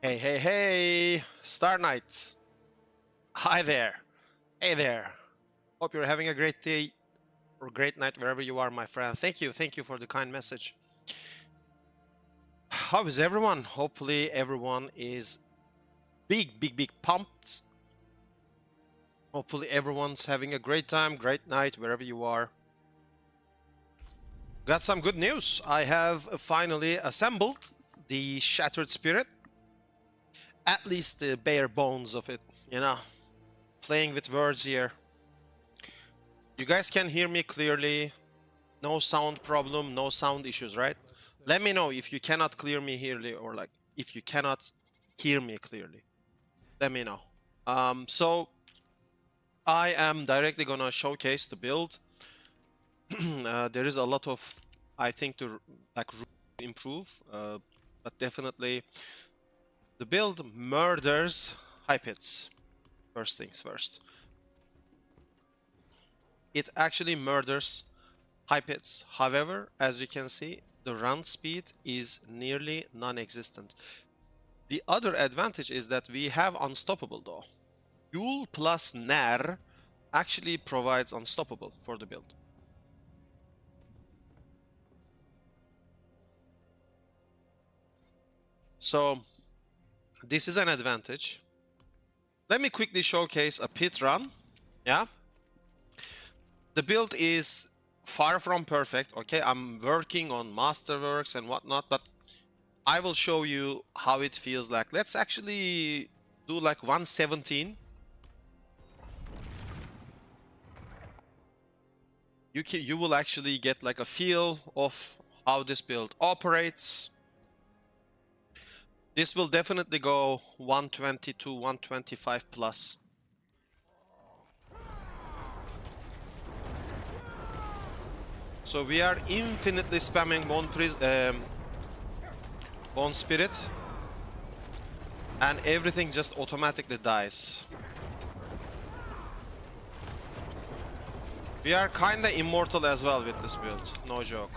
Hey, hey, hey, Star Knights. Hi there. Hey there. Hope you're having a great day or great night wherever you are, my friend. Thank you for the kind message. How is everyone? Hopefully everyone is big pumped. Hopefully everyone's having a great time, great night, wherever you are. Got some good news. I have finally assembled the Shattered Spirit. At least the bare bones of it, you know. Playing with words here. You guys can hear me clearly. No sound problem, no sound issues, right? Let me know if you cannot clear me clearly or like if you cannot hear me clearly. Let me know. So I am directly gonna showcase the build. There is a lot of, I think, to like improve, but definitely the build murders hype hits. First things first. It actually murders hype hits. However, as you can see, the run speed is nearly non-existent. The other advantage is that we have Unstoppable though. Fuel plus Nair actually provides Unstoppable for the build. So this is an advantage. Let me quickly showcase a pit run. Yeah. The build is far from perfect. Okay, I'm working on masterworks and whatnot, but I will show you how it feels like. Let's actually do like 117. You will actually get like a feel of how this build operates. This will definitely go 120 to 125 plus. So we are infinitely spamming Bone Spirit, and everything just automatically dies. We are kinda immortal as well with this build, no joke.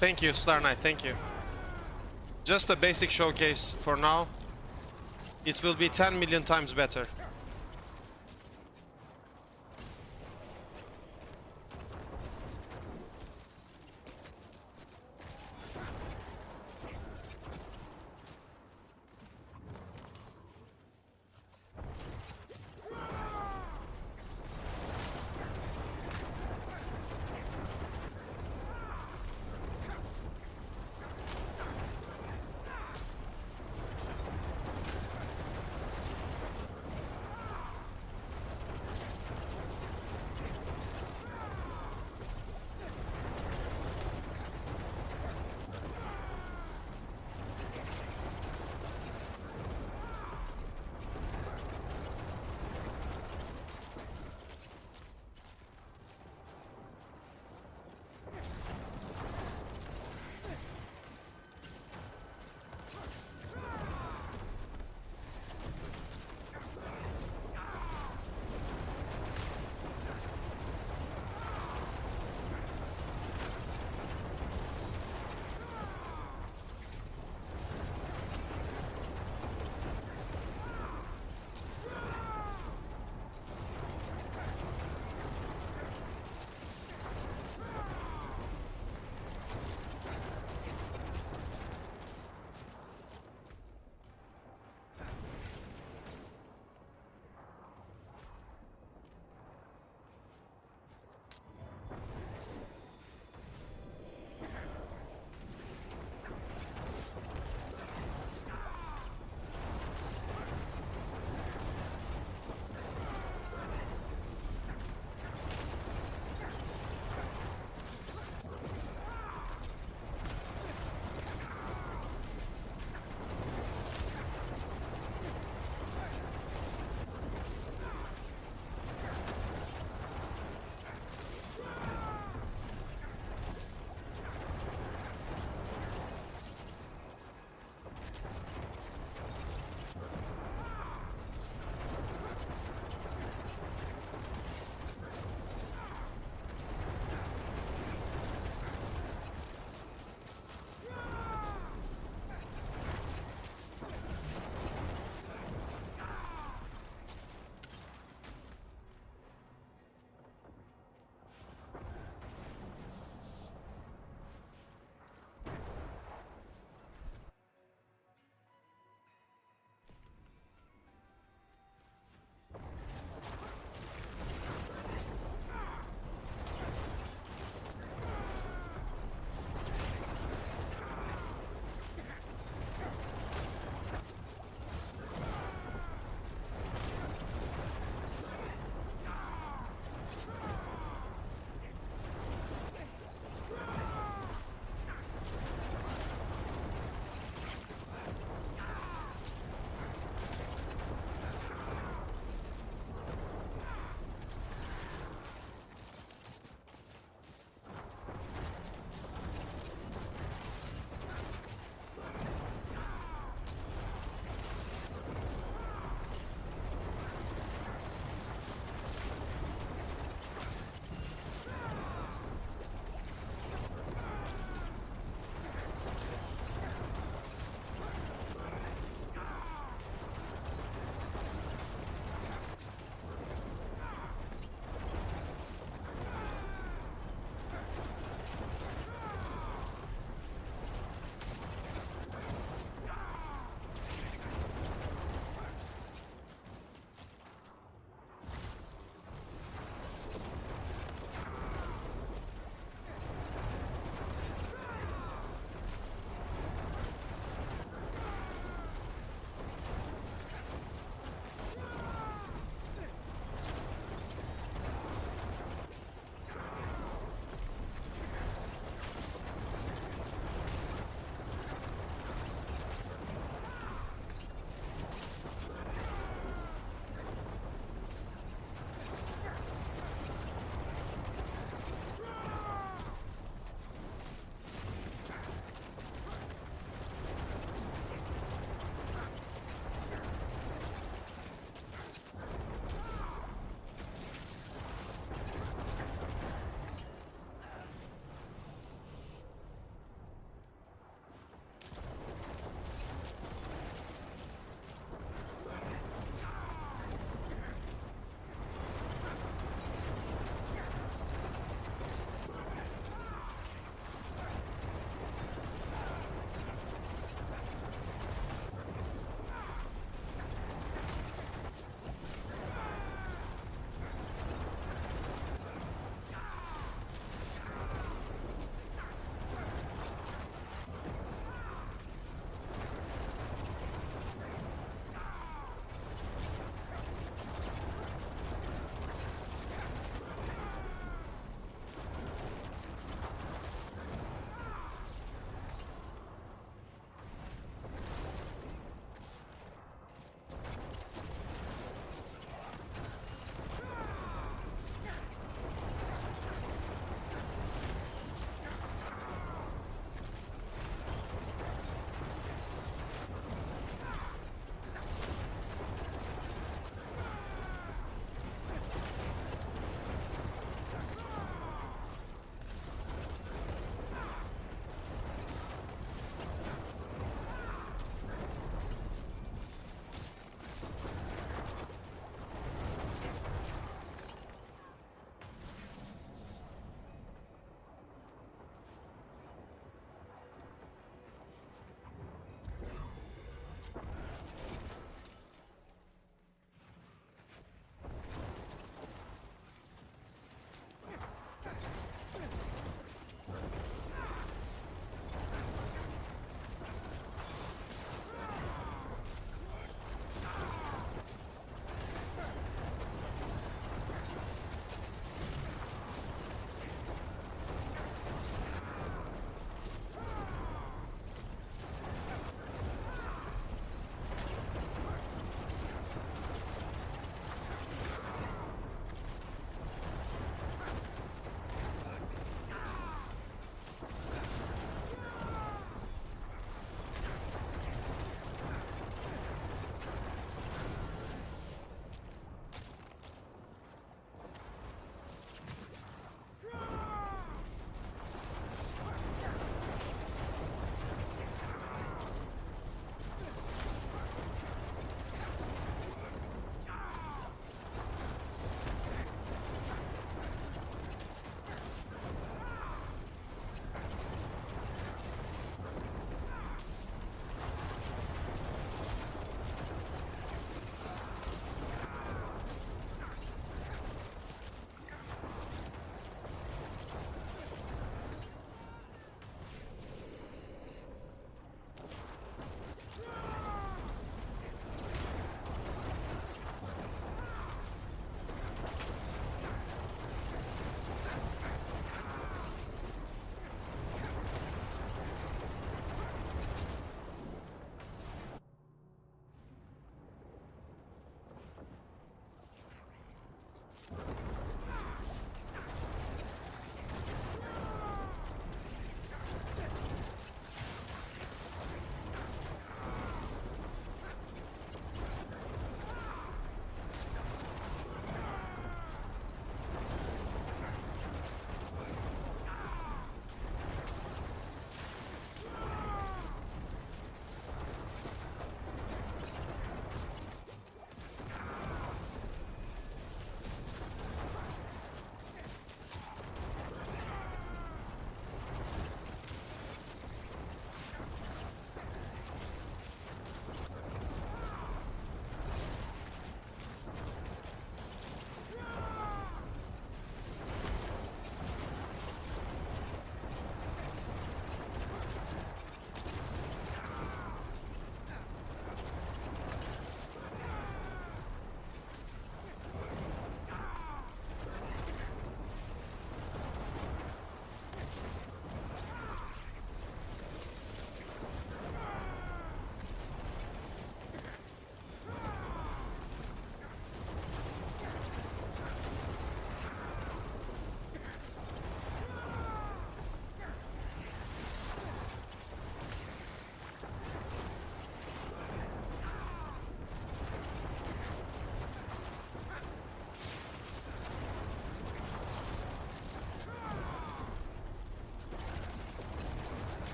Thank you, Star Knight, thank you. Just a basic showcase for now. It will be 10 million times better.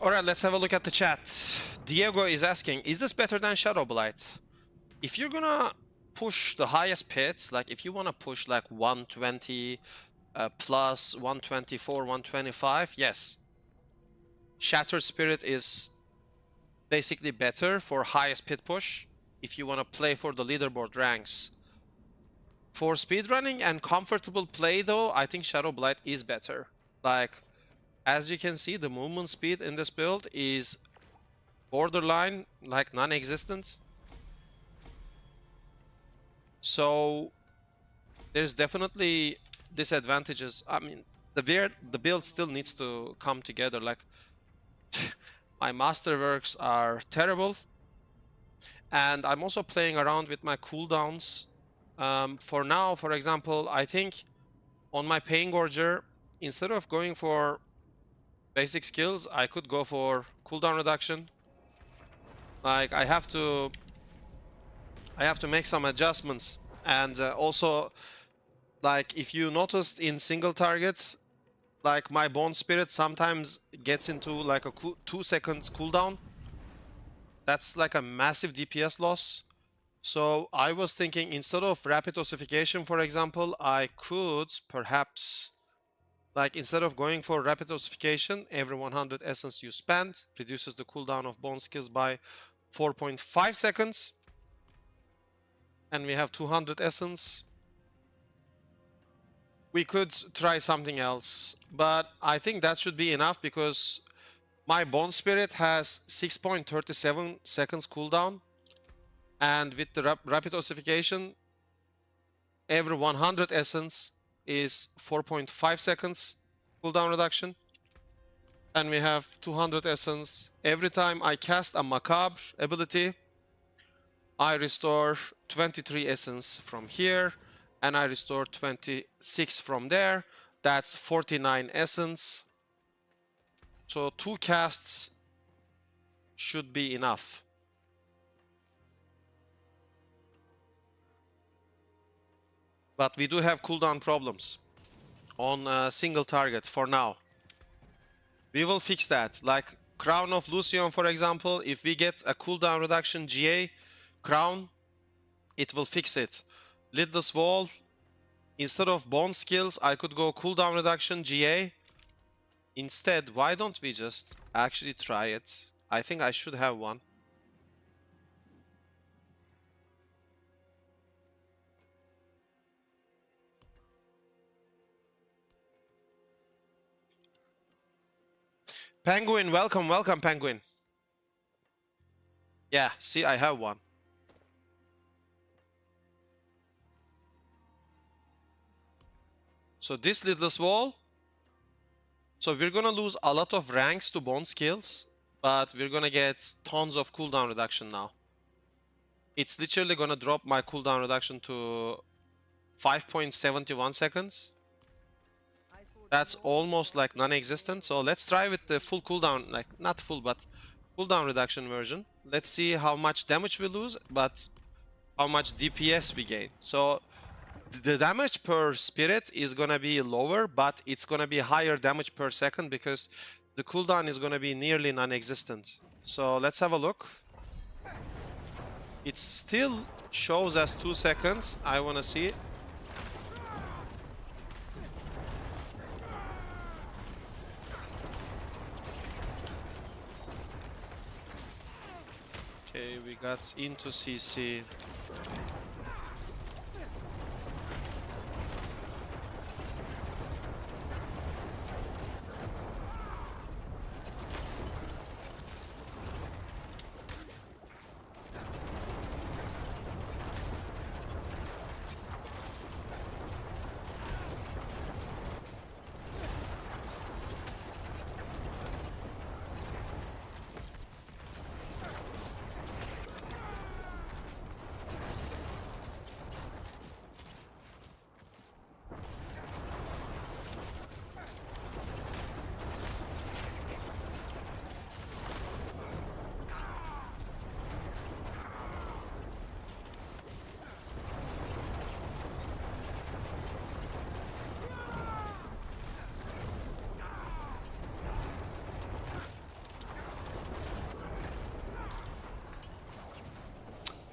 Alright, let's have a look at the chat. Diego is asking, is this better than Shadow Blight? If you're gonna push the highest pits, like if you wanna push like 120 plus 124, 125, yes. Shattered Spirit is basically better for highest pit push if you wanna play for the leaderboard ranks. For speedrunning and comfortable play though, I think Shadow Blight is better. Like, as you can see, the movement speed in this build is borderline, like non-existent. So there's definitely disadvantages. I mean, the build still needs to come together. Like, my masterworks are terrible. And I'm also playing around with my cooldowns. For now, for example, I think on my Pain Gorger, instead of going for basic skills, I could go for cooldown reduction. Like, I have to make some adjustments. And also, like, if you noticed in single targets, like my Bone Spirit sometimes gets into like a 2 seconds cooldown. That's like a massive DPS loss. So I was thinking, instead of rapid ossification, for example, I could perhaps, like, instead of going for rapid ossification, every 100 essence you spend reduces the cooldown of bone skills by 4.5 seconds. And we have 200 essence. We could try something else, but I think that should be enough because my Bone Spirit has 6.37 seconds cooldown. And with the rapid ossification, every 100 essence is 4.5 seconds cooldown reduction. And we have 200 essence. Every time I cast a Macabre ability, I restore 23 essence from here, and I restore 26 from there. That's 49 essence. So 2 casts should be enough. But we do have cooldown problems on a single target for now. We will fix that. Like Crown of Lucion, for example, if we get a cooldown reduction GA Crown, it will fix it. Lidless Wall, instead of bone skills, I could go cooldown reduction GA. Instead, why don't we just actually try it? I think I should have one. Penguin, welcome, welcome, Penguin. Yeah, see, I have one. So this Lidless Wall. So we're gonna lose a lot of ranks to bone skills, but we're gonna get tons of cooldown reduction now. It's literally gonna drop my cooldown reduction to 5.71 seconds. That's almost like non-existent. So let's try with the full cooldown, like not full, but cooldown reduction version. Let's see how much damage we lose, but how much DPS we gain. So the damage per spirit is gonna be lower, but it's gonna be higher damage per second because the cooldown is gonna be nearly non-existent. So let's have a look. It still shows as 2 seconds. I wanna see it. Okay, we got into CC.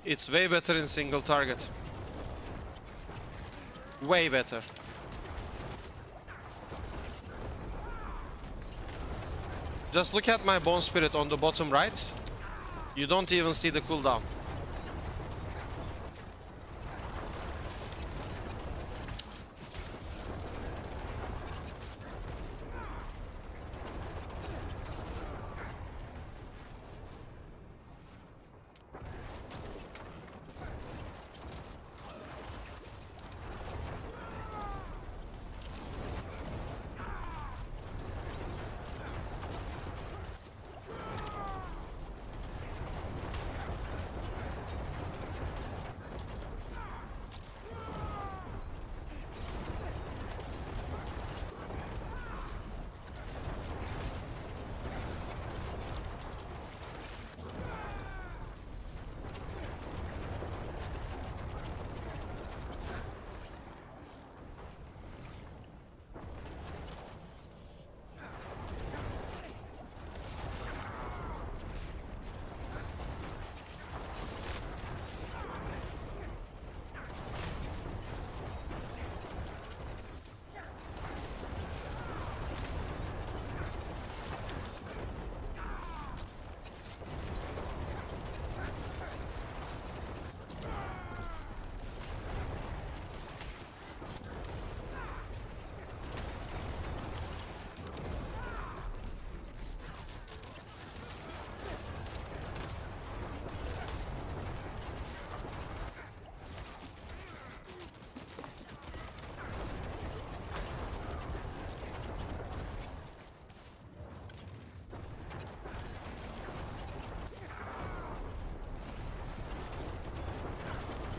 It's way better in single target. Way better. Just look at my Bone Spirit on the bottom right. You don't even see the cooldown.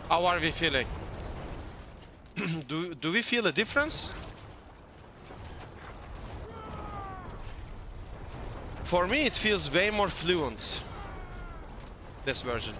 How are we feeling? Do we feel a difference? For me, it feels way more fluent, this version.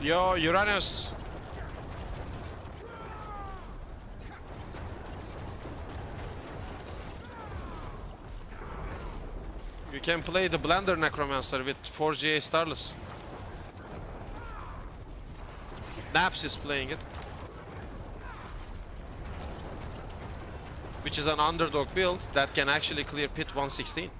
Yo, Uranus! You can play the Blender Necromancer with 4GA Starless. Naps is playing it. Which is an underdog build that can actually clear pit 116.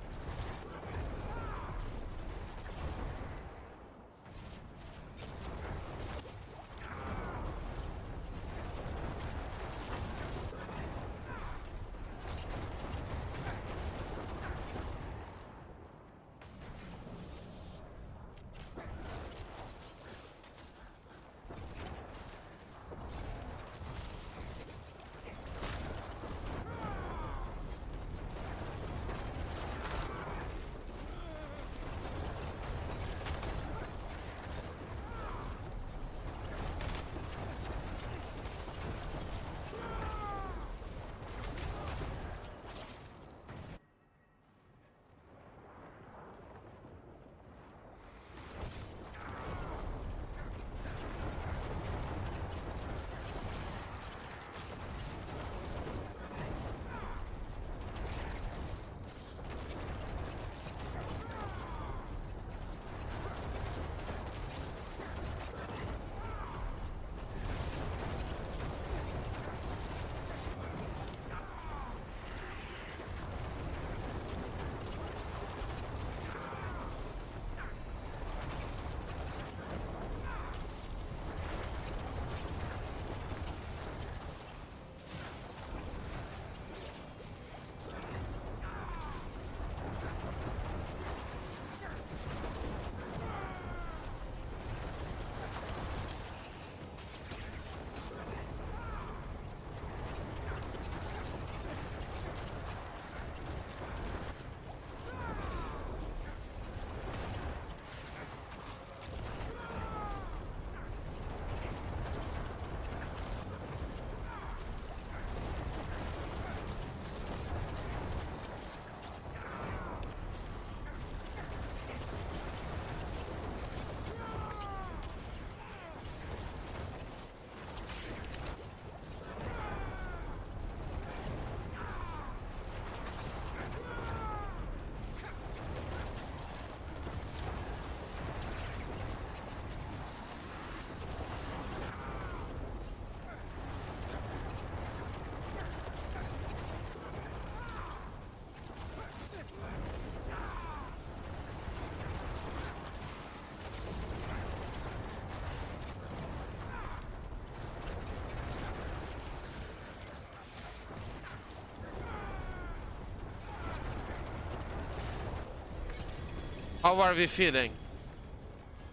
How are we feeling?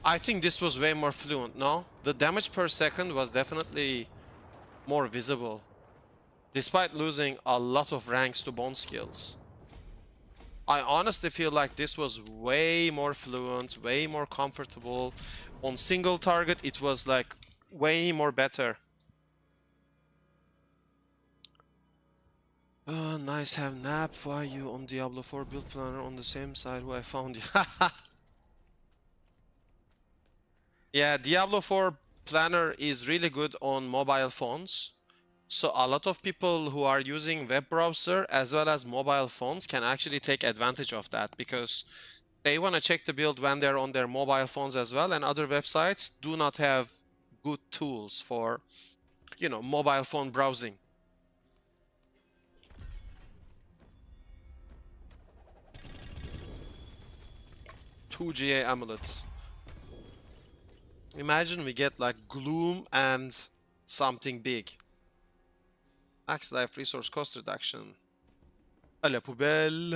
I think this was way more fluent, no? The damage per second was definitely more visible, despite losing a lot of ranks to bone skills. I honestly feel like this was way more fluent, way more comfortable. On single target, it was like way more better. Nice have nap. Why you on Diablo 4 build planner on the same side where I found you? Yeah, Diablo 4 planner is really good on mobile phones. So a lot of people who are using web browser as well as mobile phones can actually take advantage of that because they want to check the build when they're on their mobile phones as well, and other websites do not have good tools for, you know, mobile phone browsing. Two GA amulets. Imagine we get like Gloom and something big. Max life resource cost reduction. À la poubelle.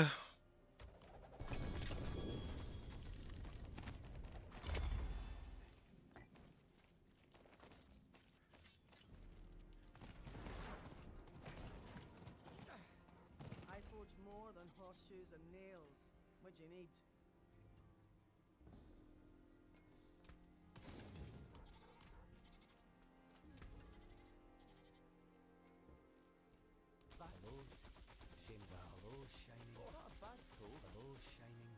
I forge more than horseshoes and nails. What do you need?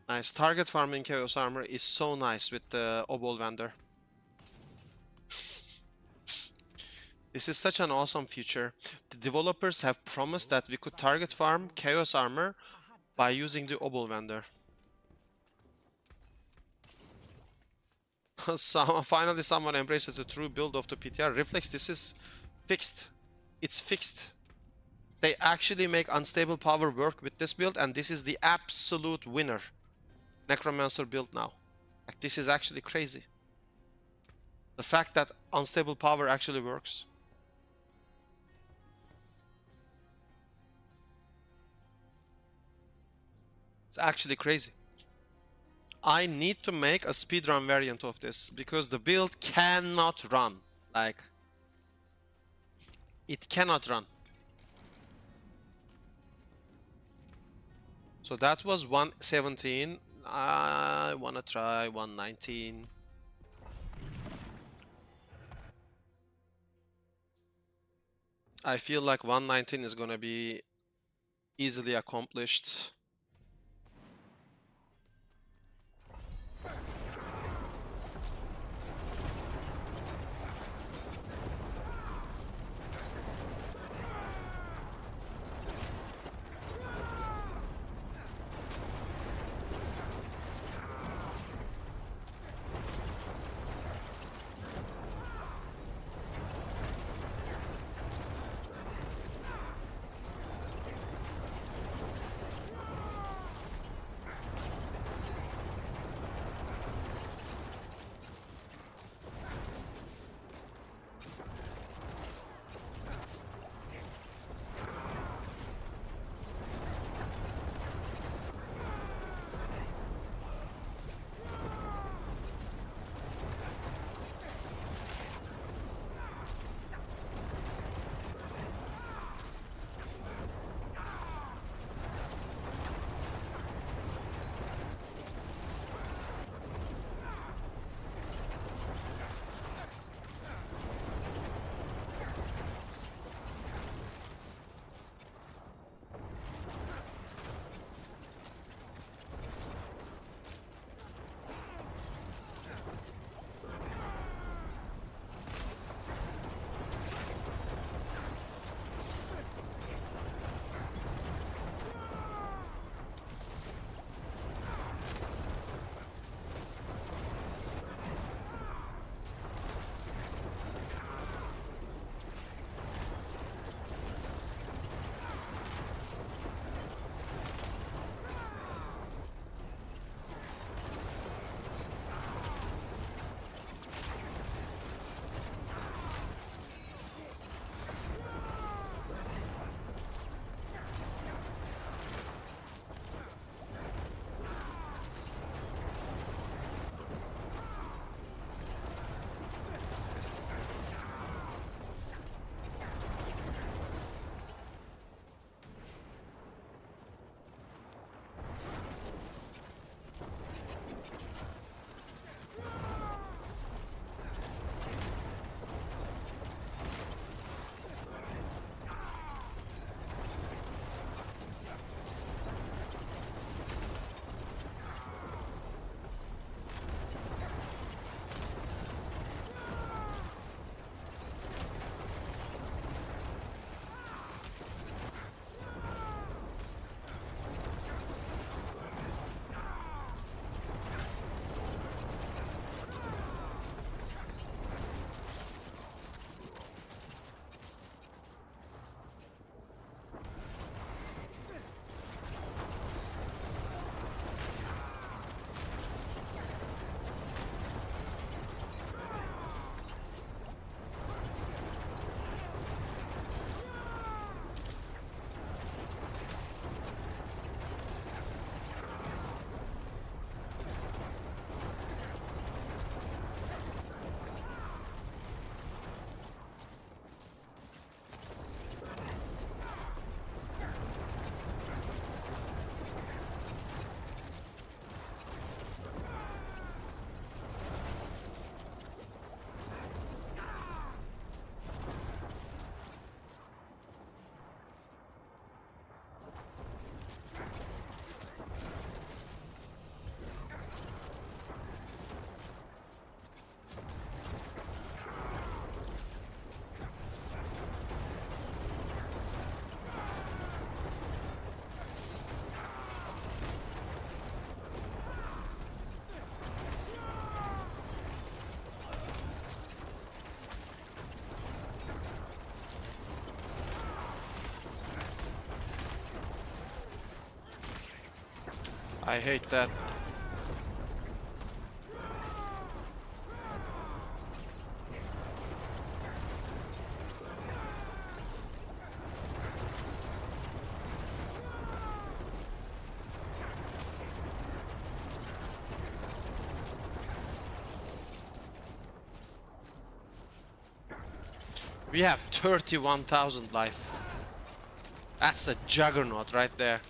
Nice. Target farming Chaos Armor is so nice with the Obol Vendor. This is such an awesome feature. The developers have promised that we could target farm Chaos Armor by using the Obol vendor. Finally someone embraces the true build of the PTR. Reflex, this is fixed. It's fixed. They actually make unstable power work with this build, and this is the absolute winner. Necromancer build now. Like, this is actually crazy. The fact that unstable power actually works. It's actually crazy. I need to make a speedrun variant of this because the build cannot run. Like, it cannot run. So that was 117. I wanna try 119. I feel like 119 is gonna be easily accomplished. I hate that. We have 31,000 life. That's a juggernaut right there.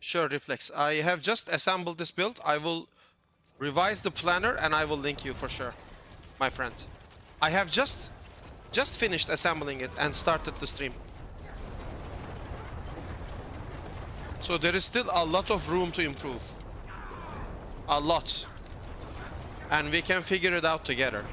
Sure, Reflex. I have just assembled this build. I will revise the planner and I will link you for sure, my friend. I have just finished assembling it and started the stream. So there is still a lot of room to improve. A lot. And we can figure it out together.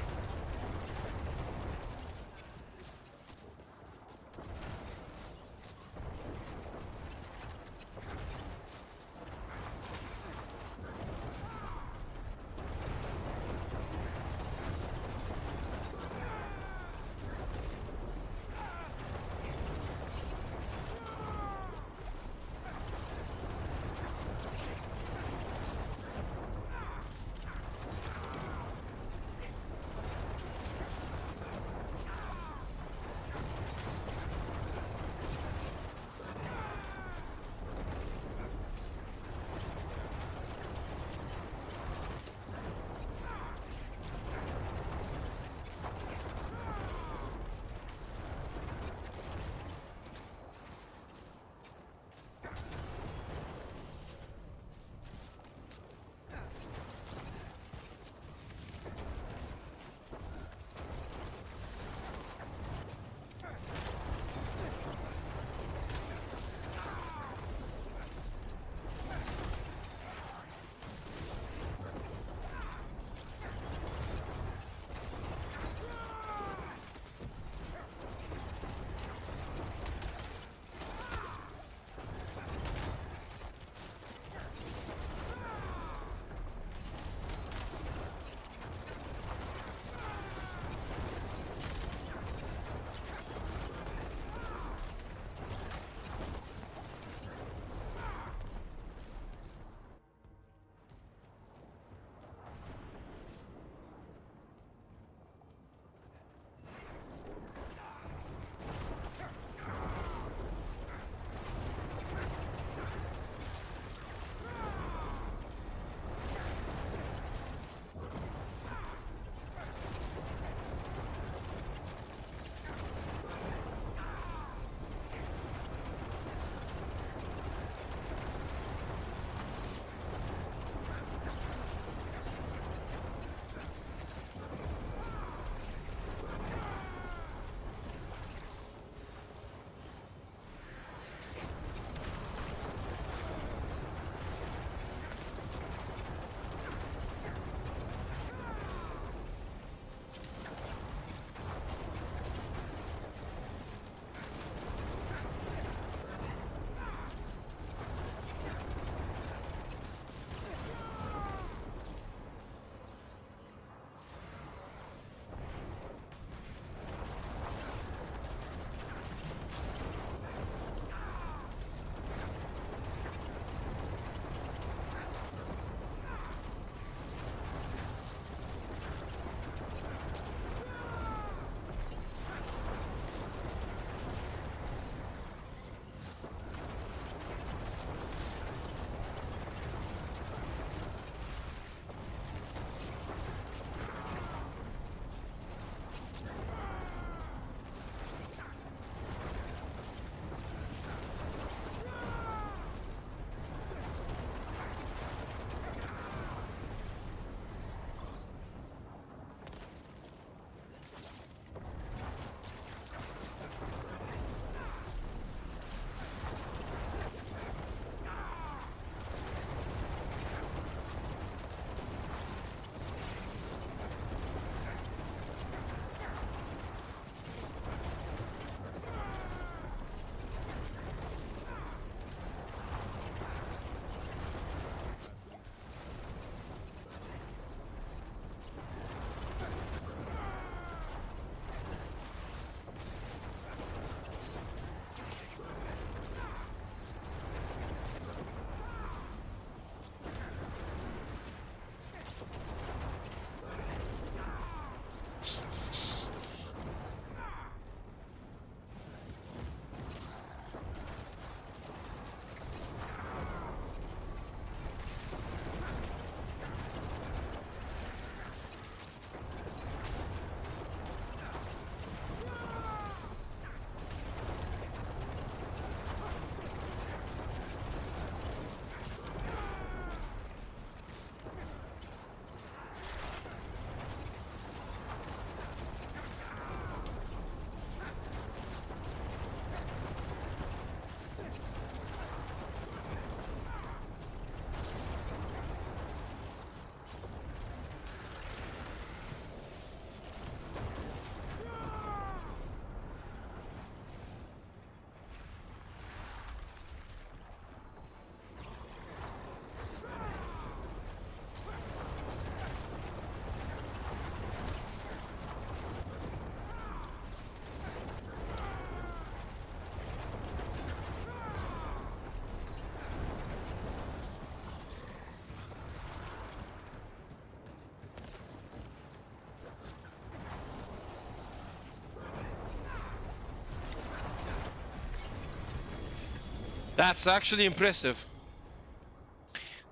That's actually impressive.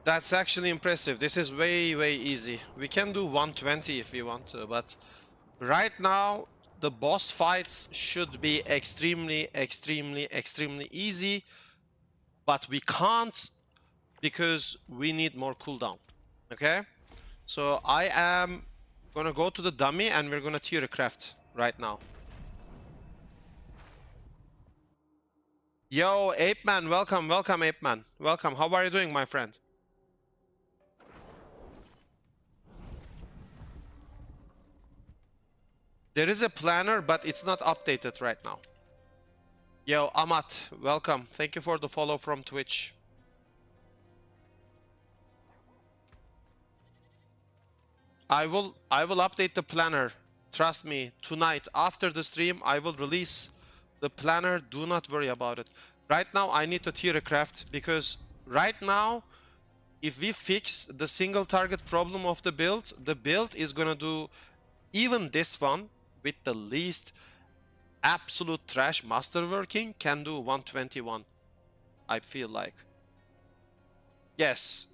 That's actually impressive. This is way, way easy. We can do 120 if we want to, but right now, the boss fights should be extremely, extremely, extremely easy, but we can't because we need more cooldown, okay? So I am gonna go to the dummy and we're gonna tier craft right now. Yo, Ape Man, welcome, welcome, Ape Man. Welcome, how are you doing, my friend? There is a planner, but it's not updated right now. Yo, Amat, welcome. Thank you for the follow from Twitch. I will update the planner. Trust me, tonight after the stream, I will release the planner. Do not worry about it. Right now, I need to tier craft because right now, if we fix the single target problem of the build is gonna do even this one with the least absolute trash masterworking can do 121. I feel like. Yes.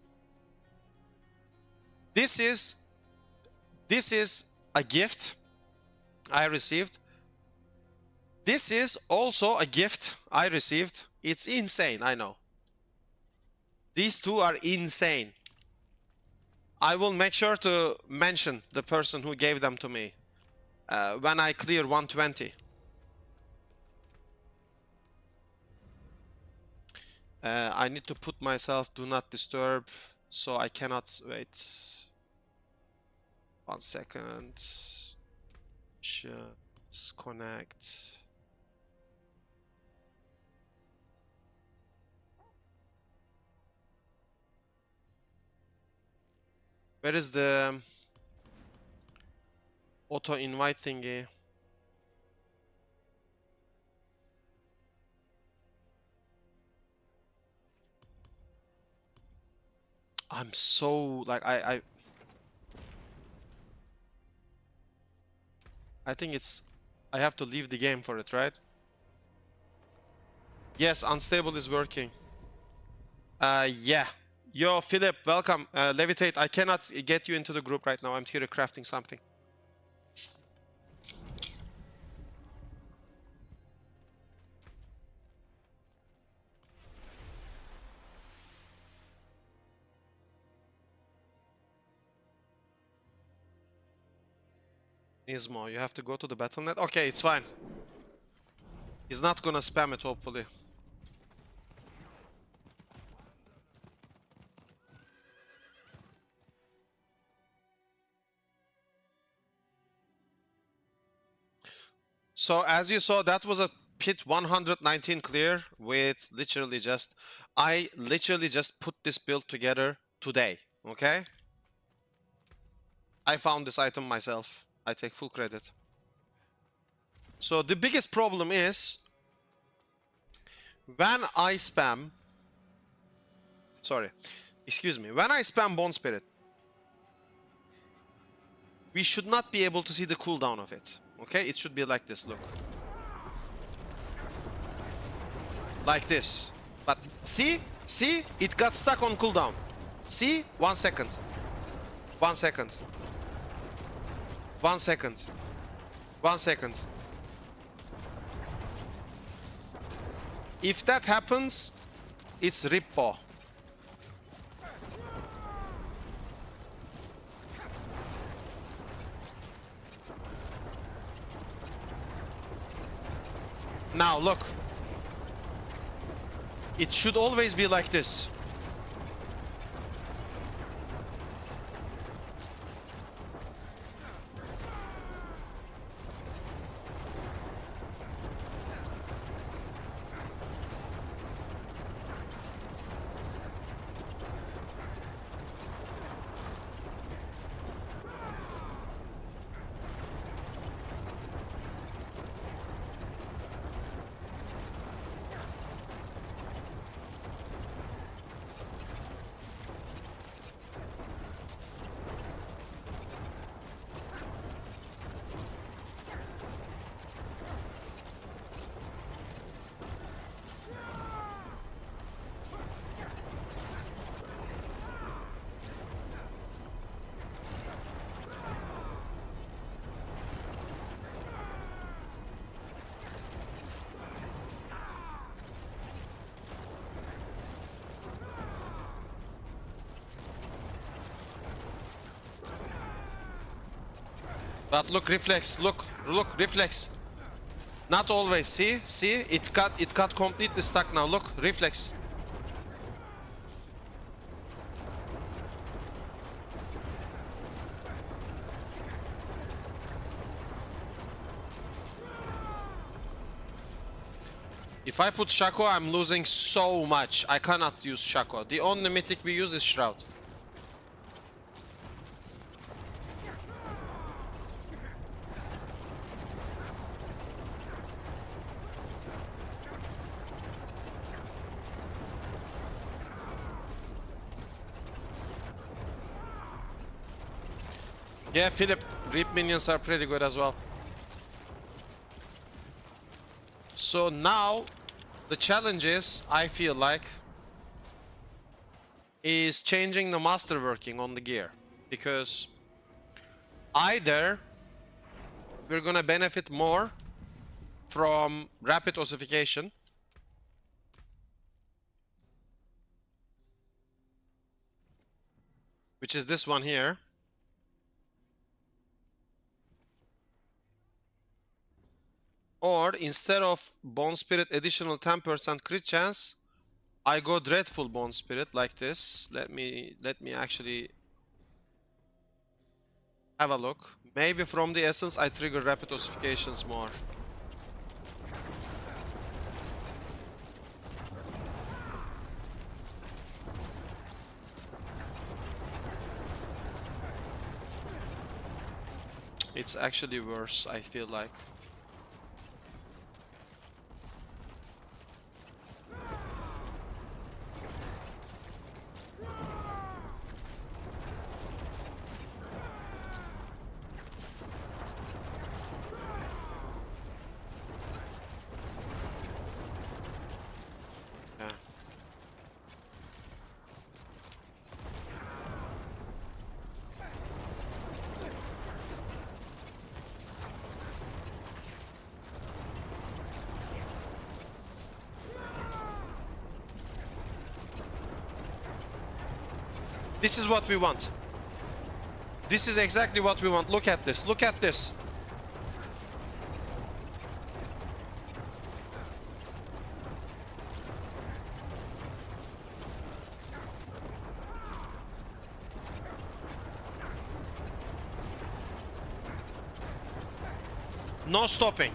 This is a gift I received. This is also a gift I received. It's insane, I know. These two are insane. I will make sure to mention the person who gave them to me when I clear 120. I need to put myself do not disturb, so I cannot wait. 1 second. Just connect. Where is the auto invite thingy? I'm so like I think it's I have to leave the game for it, right? Yes, unstable is working. Yeah. Yo, Philip, welcome. Levitate, I cannot get you into the group right now. I'm here crafting something. Ismo, you have to go to the Battle.net? Okay, it's fine. He's not gonna spam it, hopefully. So as you saw, that was a pit 119 clear with literally just... I literally just put this build together today, okay? I found this item myself. I take full credit. So the biggest problem is when I spam... Sorry, excuse me. When I spam Bone Spirit, we should not be able to see the cooldown of it. Okay, it should be like this, look. Like this. But see? See? It got stuck on cooldown. See? 1 second. 1 second. 1 second. 1 second. If that happens, it's Rippo. Now look. It should always be like this. But look, reflex, look, reflex. Not always, see, it got completely stuck now, look, reflex. If I put Shaco, I'm losing so much. I cannot use Shaco. The only mythic we use is Shroud. Yeah, Philip, Reap minions are pretty good as well. So now, the challenge is, I feel like, is changing the masterworking on the gear. Because either we're gonna benefit more from rapid ossification, which is this one here. Or instead of Bone Spirit additional 10% crit chance, I go Dreadful Bone Spirit like this. Let me actually have a look. Maybe from the essence I trigger rapid ossifications more. It's actually worse, I feel like. This is what we want. This is exactly what we want. Look at this. Look at this. No stopping.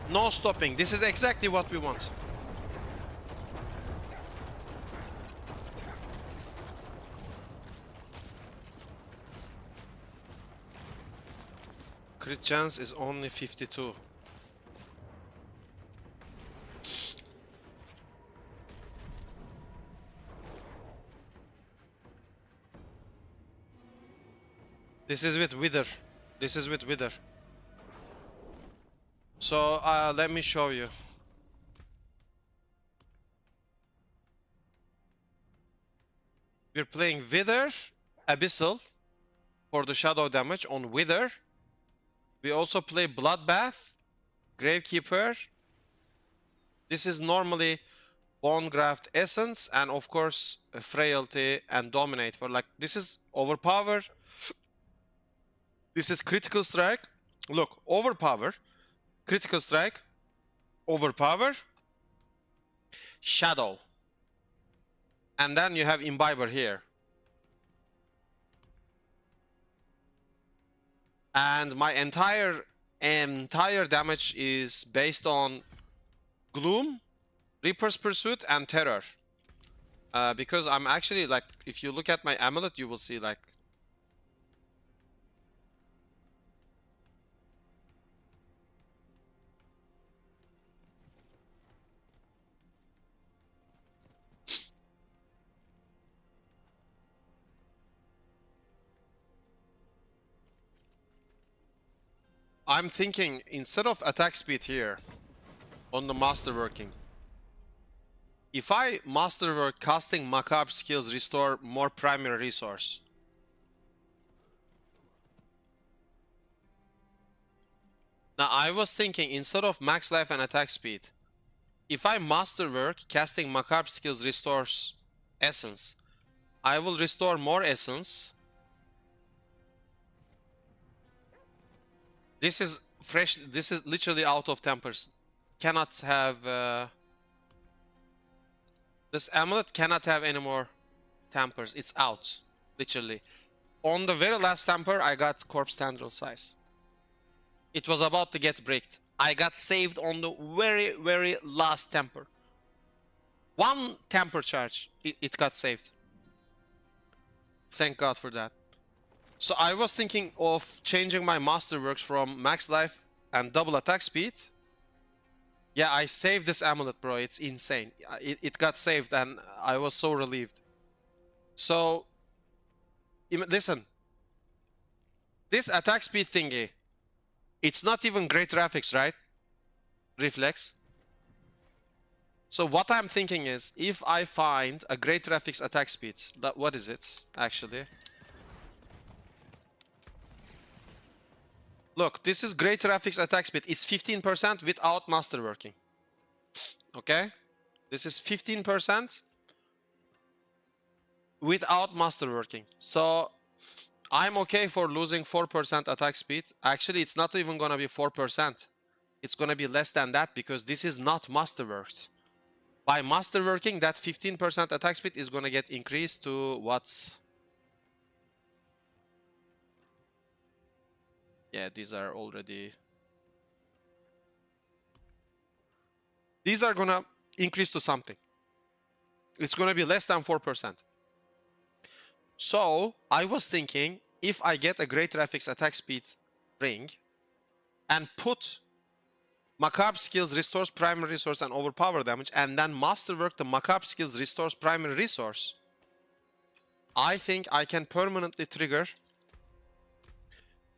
No stopping. This is exactly what we want. Crit chance is only 52. This is with Wither. This is with Wither. So let me show you. We're playing Wither, Abyssal for the shadow damage on Wither. We also play Bloodbath, Gravekeeper. This is normally Bonegraft Essence, and of course Frailty and Dominate. For like, this is Overpower. This is Critical Strike. Look, Overpower, Critical Strike, Overpower, Shadow. And then you have Imbiber here. And my entire damage is based on Gloom, Reaper's Pursuit, and Terror. Because I'm actually, like, if you look at my amulet, you will see, like, I'm thinking, instead of attack speed here, on the masterworking, if I masterwork casting macabre skills restore more primary resource. Now I was thinking, instead of max life and attack speed, if I masterwork casting macabre skills restores essence, I will restore more essence. This is fresh. This is literally out of tempers. Cannot have... this amulet cannot have any more tempers. It's out. Literally. On the very last temper, I got corpse tendril size. It was about to get bricked. I got saved on the very, very last temper. One temper charge. It got saved. Thank God for that. So I was thinking of changing my masterworks from max life and double attack speed. Yeah, I saved this amulet, bro. It's insane. It got saved and I was so relieved. So, listen. This attack speed thingy, it's not even great graphics, right? Reflex. So what I'm thinking is, if I find a great graphics attack speed, what is it, actually? Look, this is great graphics attack speed. It's 15% without masterworking. Okay? This is 15% without masterworking. So I'm okay for losing 4% attack speed. Actually, it's not even gonna be 4%. It's gonna be less than that because this is not masterworked. By masterworking, that 15% attack speed is gonna get increased to what's... Yeah, these are already... These are gonna increase to something. It's gonna be less than 4%. So, I was thinking, if I get a great graphics attack speed ring and put macabre skills restores primary resource and overpower damage, and then masterwork the macabre skills restores primary resource, I think I can permanently trigger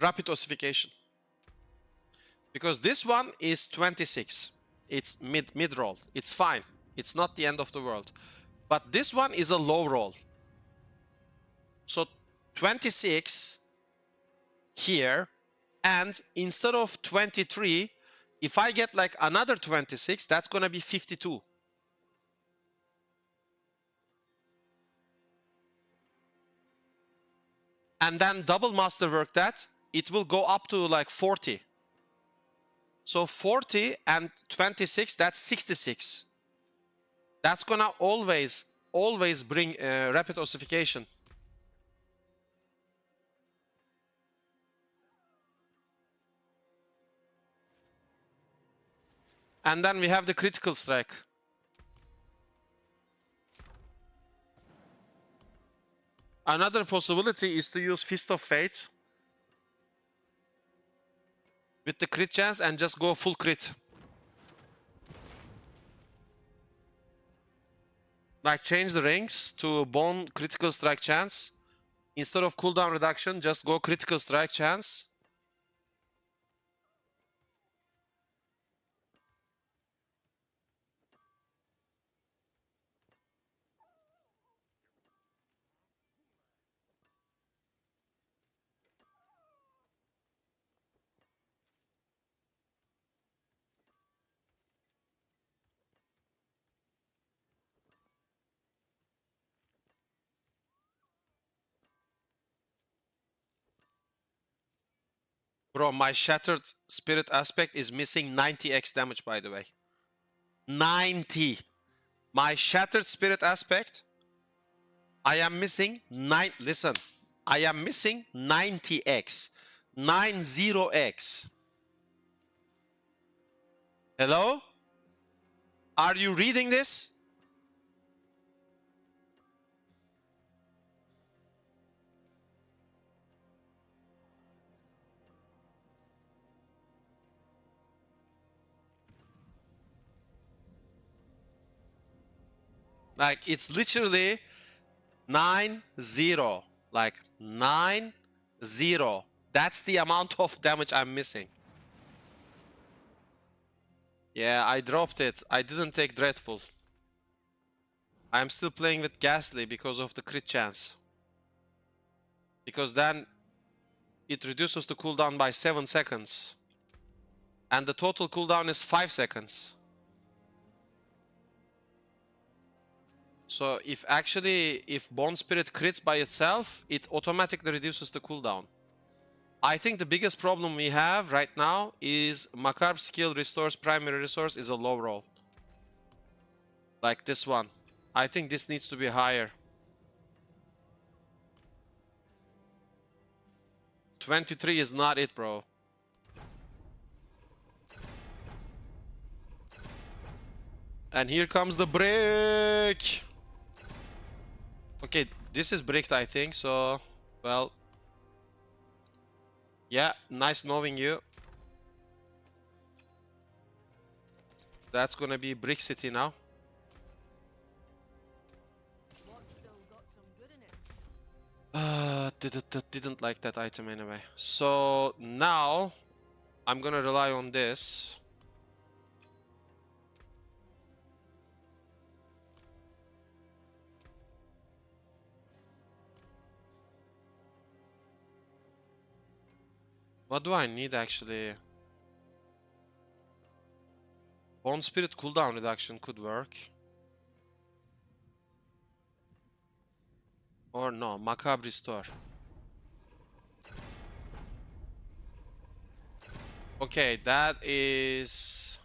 rapid ossification. Because this one is 26. It's mid roll. It's fine. It's not the end of the world. But this one is a low roll. So 26 here, and instead of 23, if I get like another 26, that's gonna be 52. And then double masterwork that, it will go up to like 40. So 40 and 26, that's 66. That's gonna always bring rapid ossification. And then we have the critical strike. Another possibility is to use Fist of Fate with the crit chance and just go full crit. Like change the rings to bone critical strike chance. Instead of cooldown reduction, just go critical strike chance. Bro, my Shattered Spirit aspect is missing 90x damage, by the way. 90. My Shattered Spirit aspect, I am missing 9. Listen, I am missing 90x. 90x. Hello? Are you reading this? Like, it's literally 9-0. Like, 9-0. That's the amount of damage I'm missing. Yeah, I dropped it. I didn't take Dreadful. I'm still playing with Ghastly because of the crit chance. Because then it reduces the cooldown by 7 seconds. And the total cooldown is 5 seconds. So if Bone Spirit crits by itself, it automatically reduces the cooldown. I think the biggest problem we have right now is Macabre skill restores primary resource is a low roll. Like this one. I think this needs to be higher. 23 is not it, bro. And here comes the brick. Okay, this is bricked, I think, so... Well... Yeah, nice knowing you. That's gonna be Brick City now. Didn't like that item anyway. So now I'm gonna rely on this. What do I need actually? Bone Spirit cooldown reduction could work. Or no, Macabre Restore. Okay, that is...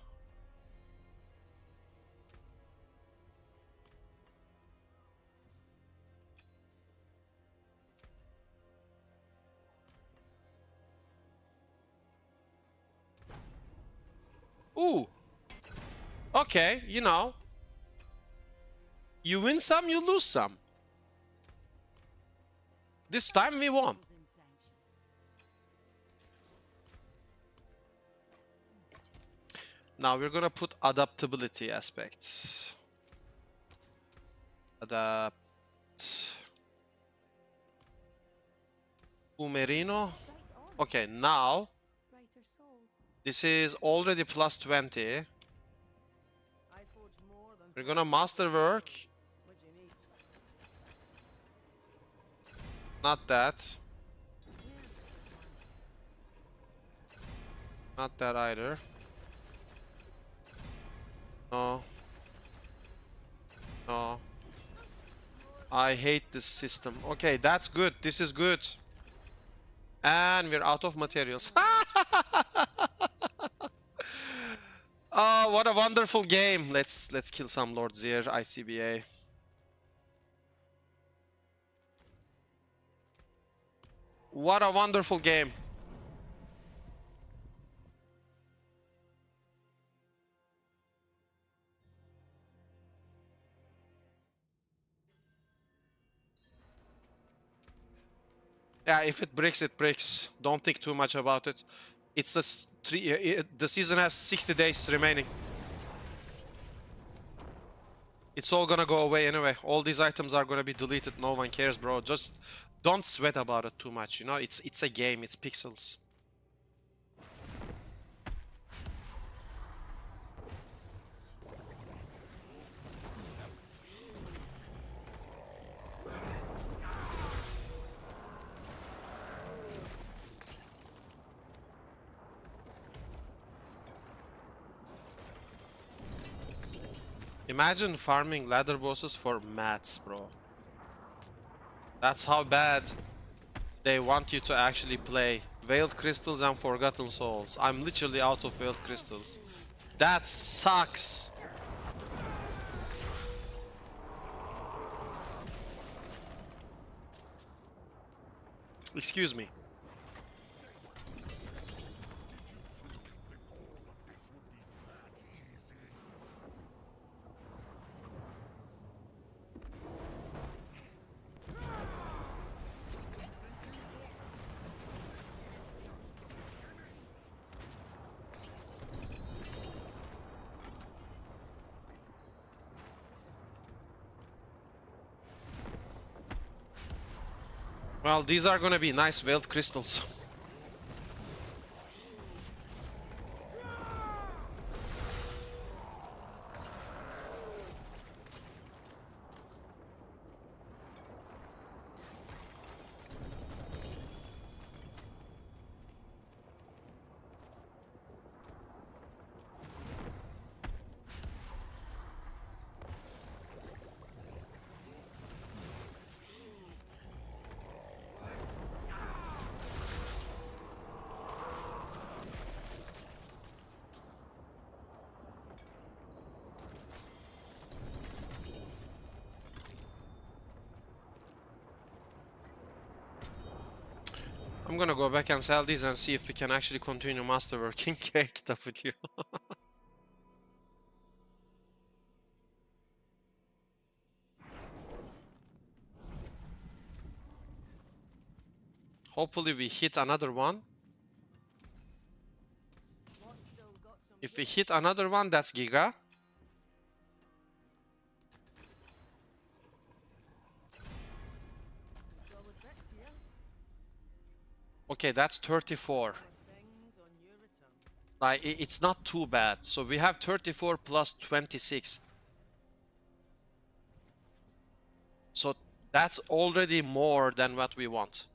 Ooh! Okay, you know. You win some, you lose some. This time we won. Now we're gonna put adaptability aspects. Adapt. Umerino. Okay, now this is already plus 20. We're gonna masterwork. Not that. Not that either. No. No. I hate this system. Okay, that's good. This is good. And we're out of materials. Oh, what a wonderful game. Let's kill some lords here, ICBA. What a wonderful game. Yeah, if it breaks, it breaks. Don't think too much about it. It's the season has 60 days remaining. It's all gonna go away anyway. All these items are gonna be deleted. No one cares, bro. Just don't sweat about it too much. You know, it's a game. It's pixels. Imagine farming ladder bosses for mats, bro. That's how bad they want you to actually play. Veiled Crystals and Forgotten Souls. I'm literally out of Veiled Crystals. That sucks. Excuse me. Well, these are gonna be nice veiled crystals. I'm gonna go back and sell these and see if we can actually continue masterworking KW. Hopefully we hit another one. If we hit another one, that's Giga. Okay, that's 34. Like, it's not too bad. So we have 34 plus 26. So that's already more than what we want.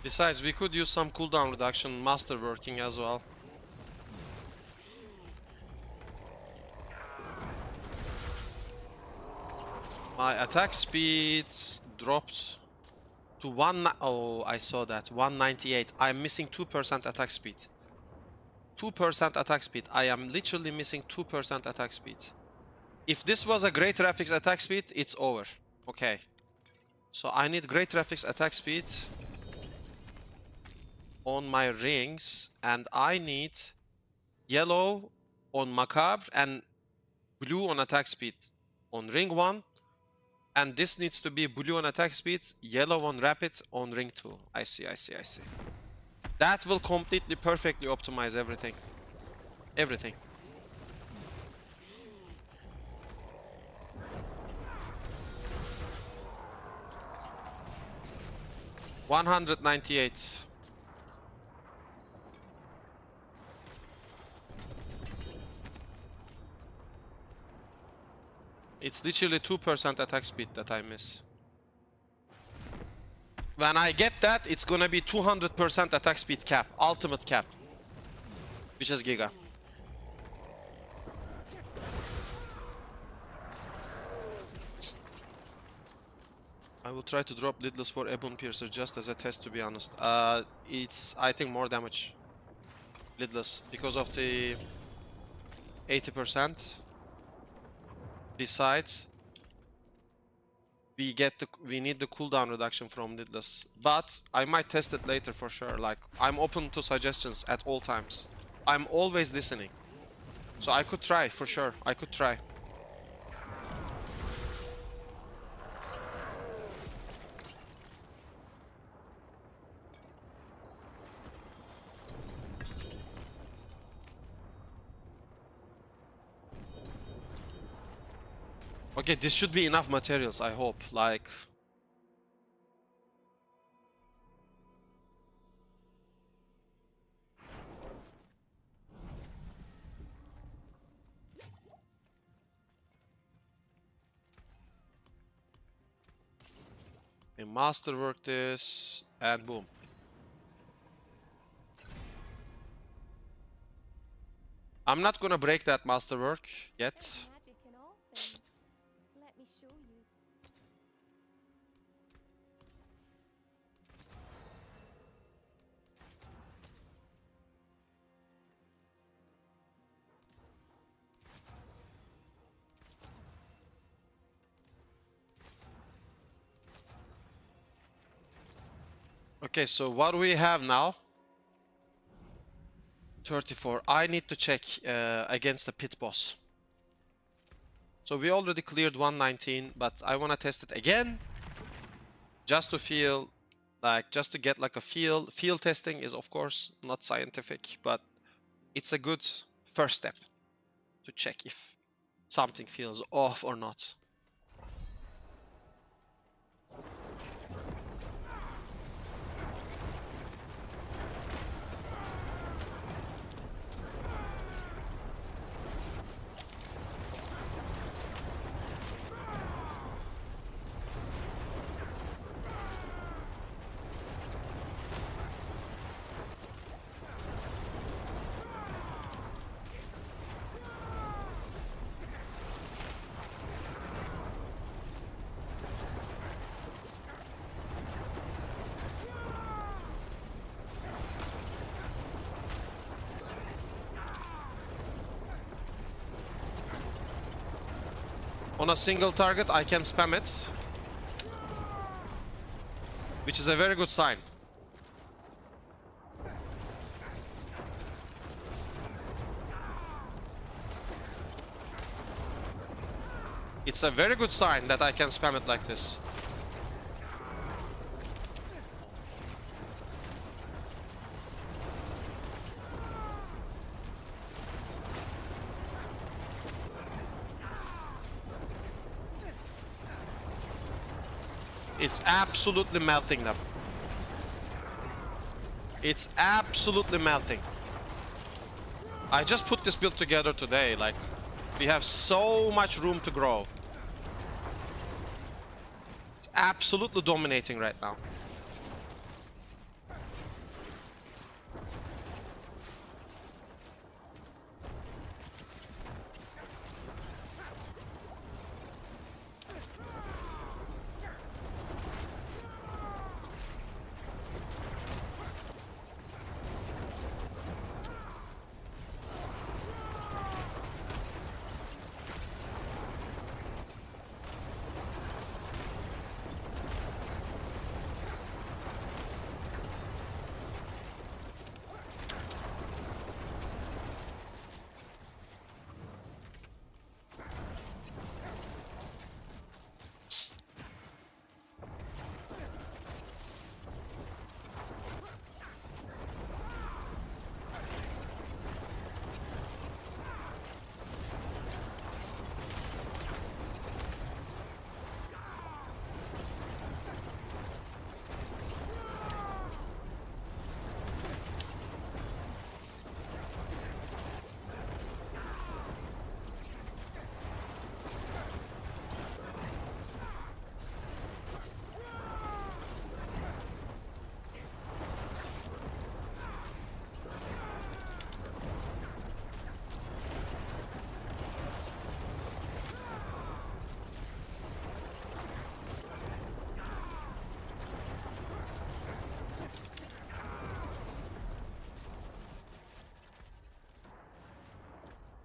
Besides, we could use some cooldown reduction masterworking as well. My attack speeds dropped to oh, I saw that. 198. I'm missing 2% attack speed. 2% attack speed. I am literally missing 2% attack speed. If this was a great graphics attack speed, it's over. Okay. So I need great graphics attack speed on my rings, and I need yellow on Macabre and blue on attack speed on ring 1, and this needs to be blue on attack speed, yellow on rapid on ring 2. I see. That will completely perfectly optimize everything. Everything. $198. It's literally 2% attack speed that I miss. When I get that, it's gonna be 200% attack speed cap, ultimate cap, which is Giga. I will try to drop lidless for Ebon Piercer just as a test, to be honest. It's, I think, more damage lidless because of the 80%. Besides, we need the cooldown reduction from lidless, but I might test it later for sure. Like, I'm open to suggestions at all times. I'm always listening, so I could try for sure. I could try. Okay, this should be enough materials, I hope. Like, a masterwork this, and boom. I'm not gonna break that masterwork yet. Okay, so what do we have now? 34. I need to check against the pit boss. So we already cleared 119, but I want to test it again. Just to feel, like, just to get like a feel. Field testing is, of course, not scientific, but it's a good first step to check if something feels off or not. on a single target, I can spam it, which is a very good sign. It's a very good sign that I can spam it like this. It's absolutely melting them. It's absolutely melting. I just put this build together today, like, we have so much room to grow. It's absolutely dominating right now.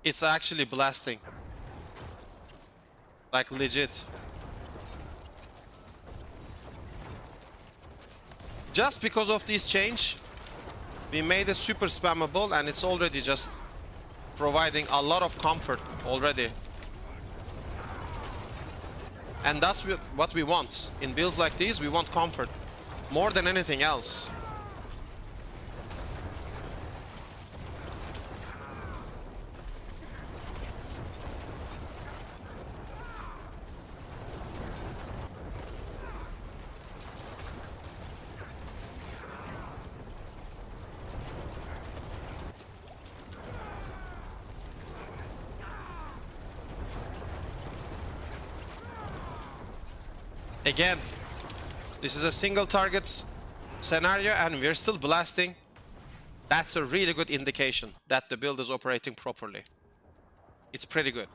It's actually blasting. Like, legit. Just because of this change, we made it super spammable, and it's already just providing a lot of comfort already. And that's what we want. In builds like these, we want comfort more than anything else. Again, this is a single target scenario and we're still blasting. That's a really good indication that the build is operating properly. It's pretty good.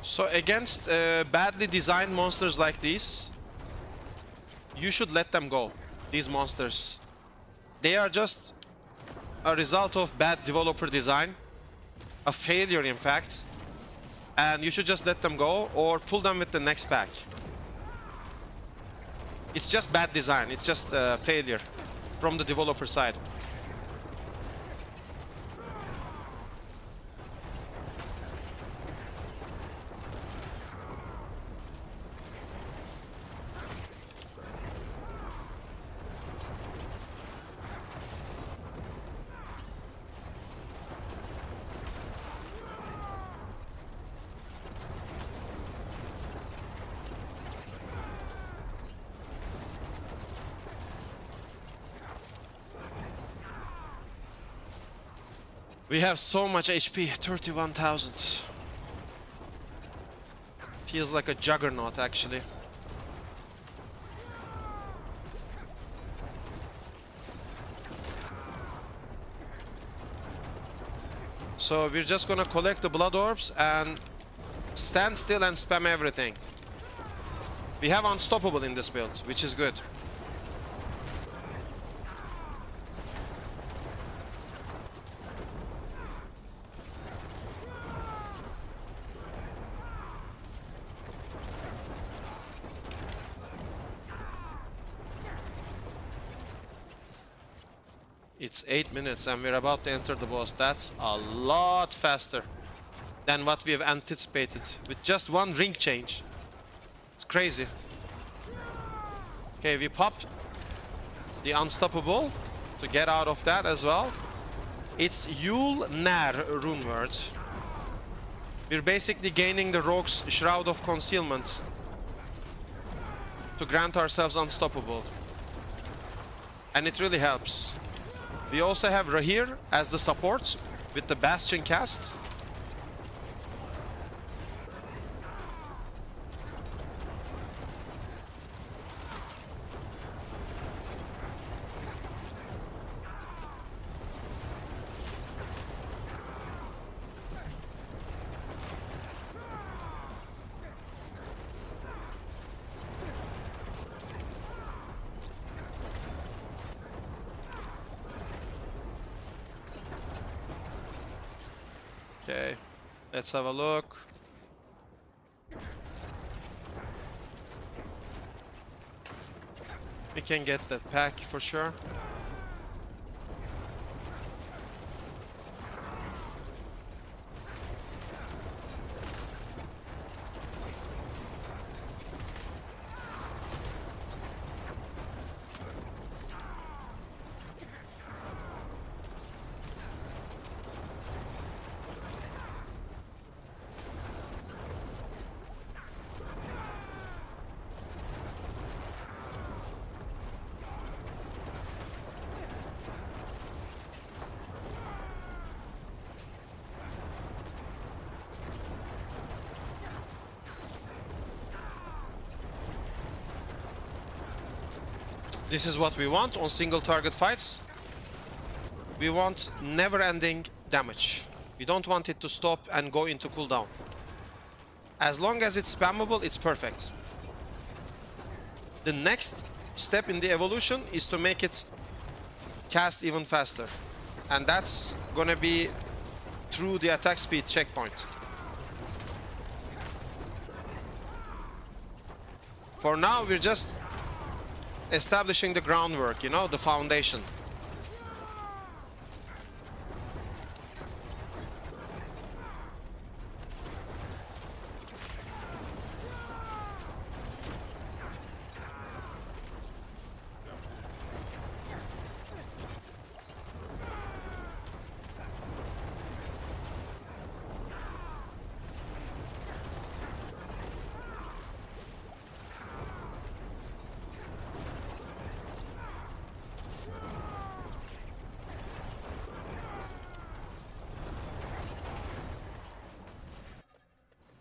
So against badly designed monsters like these, you should let them go. These monsters, they are just a result of bad developer design, a failure in fact. And you should just let them go or pull them with the next pack. It's just bad design. It's just failure from the developer side. We have so much HP, 31,000. Feels like a juggernaut, actually. So we're just gonna collect the blood orbs and stand still and spam everything. We have unstoppable in this build, which is good. It's 8 minutes and we're about to enter the boss. That's a lot faster than what we have anticipated with just one ring change. It's crazy. Okay, we popped the unstoppable to get out of that as well. It's Yul Nar rune words. We're basically gaining the rogue's Shroud of Concealment to grant ourselves unstoppable. And it really helps. We also have Rahir as the support with the Bastion cast. Okay, let's have a look. We can get that pack for sure. This is what we want on single target fights. We want never-ending damage. We don't want it to stop and go into cooldown. As long as it's spammable, it's perfect. The next step in the evolution is to make it cast even faster. And that's gonna be through the attack speed checkpoint. For now, we're just establishing the groundwork, you know, the foundation.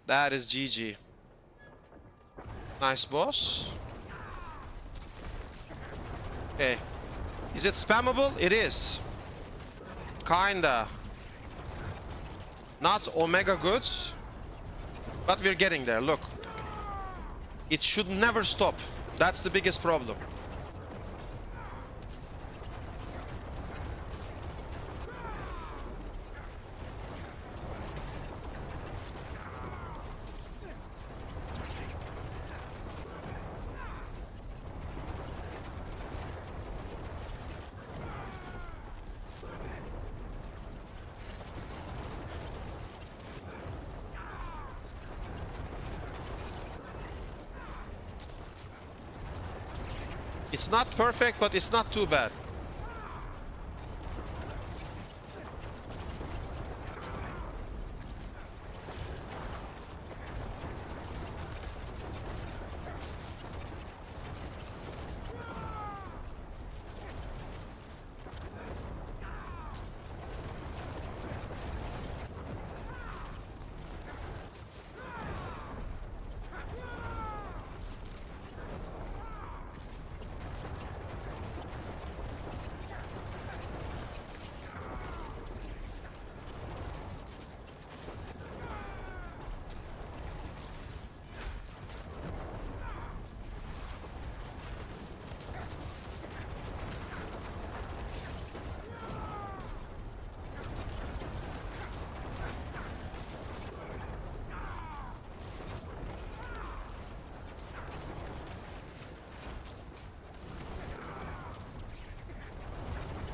That is GG. Nice boss. Okay. Is it spammable? It is. Kinda. Not omega good. But we're getting there, look. It should never stop. That's the biggest problem. It's not perfect, but it's not too bad.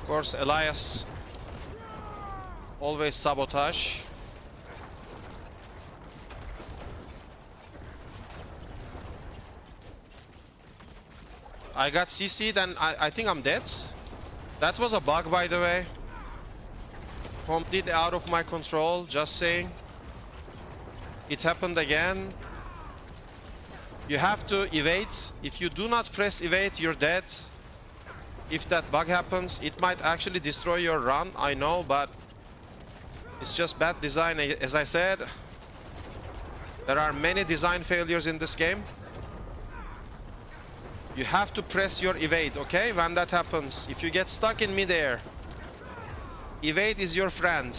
Of course, Elias always sabotage. I got CC'd and I think I'm dead. That was a bug, by the way. Completely out of my control, just saying. It happened again. You have to evade. If you do not press evade, you're dead. If that bug happens, it might actually destroy your run, I know, but it's just bad design. As I said, there are many design failures in this game. You have to press your evade, okay? When that happens, if you get stuck in midair, evade is your friend.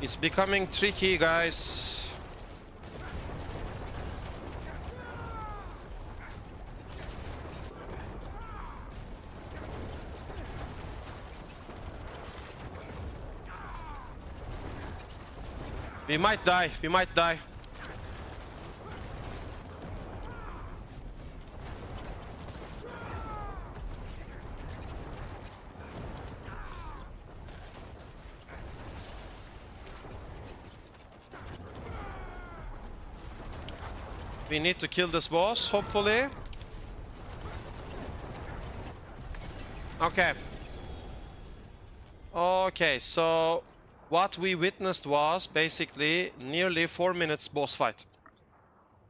It's becoming tricky, guys. We might die. We might die. We need to kill this boss, hopefully. Okay. Okay, so what we witnessed was basically nearly 4 minutes boss fight.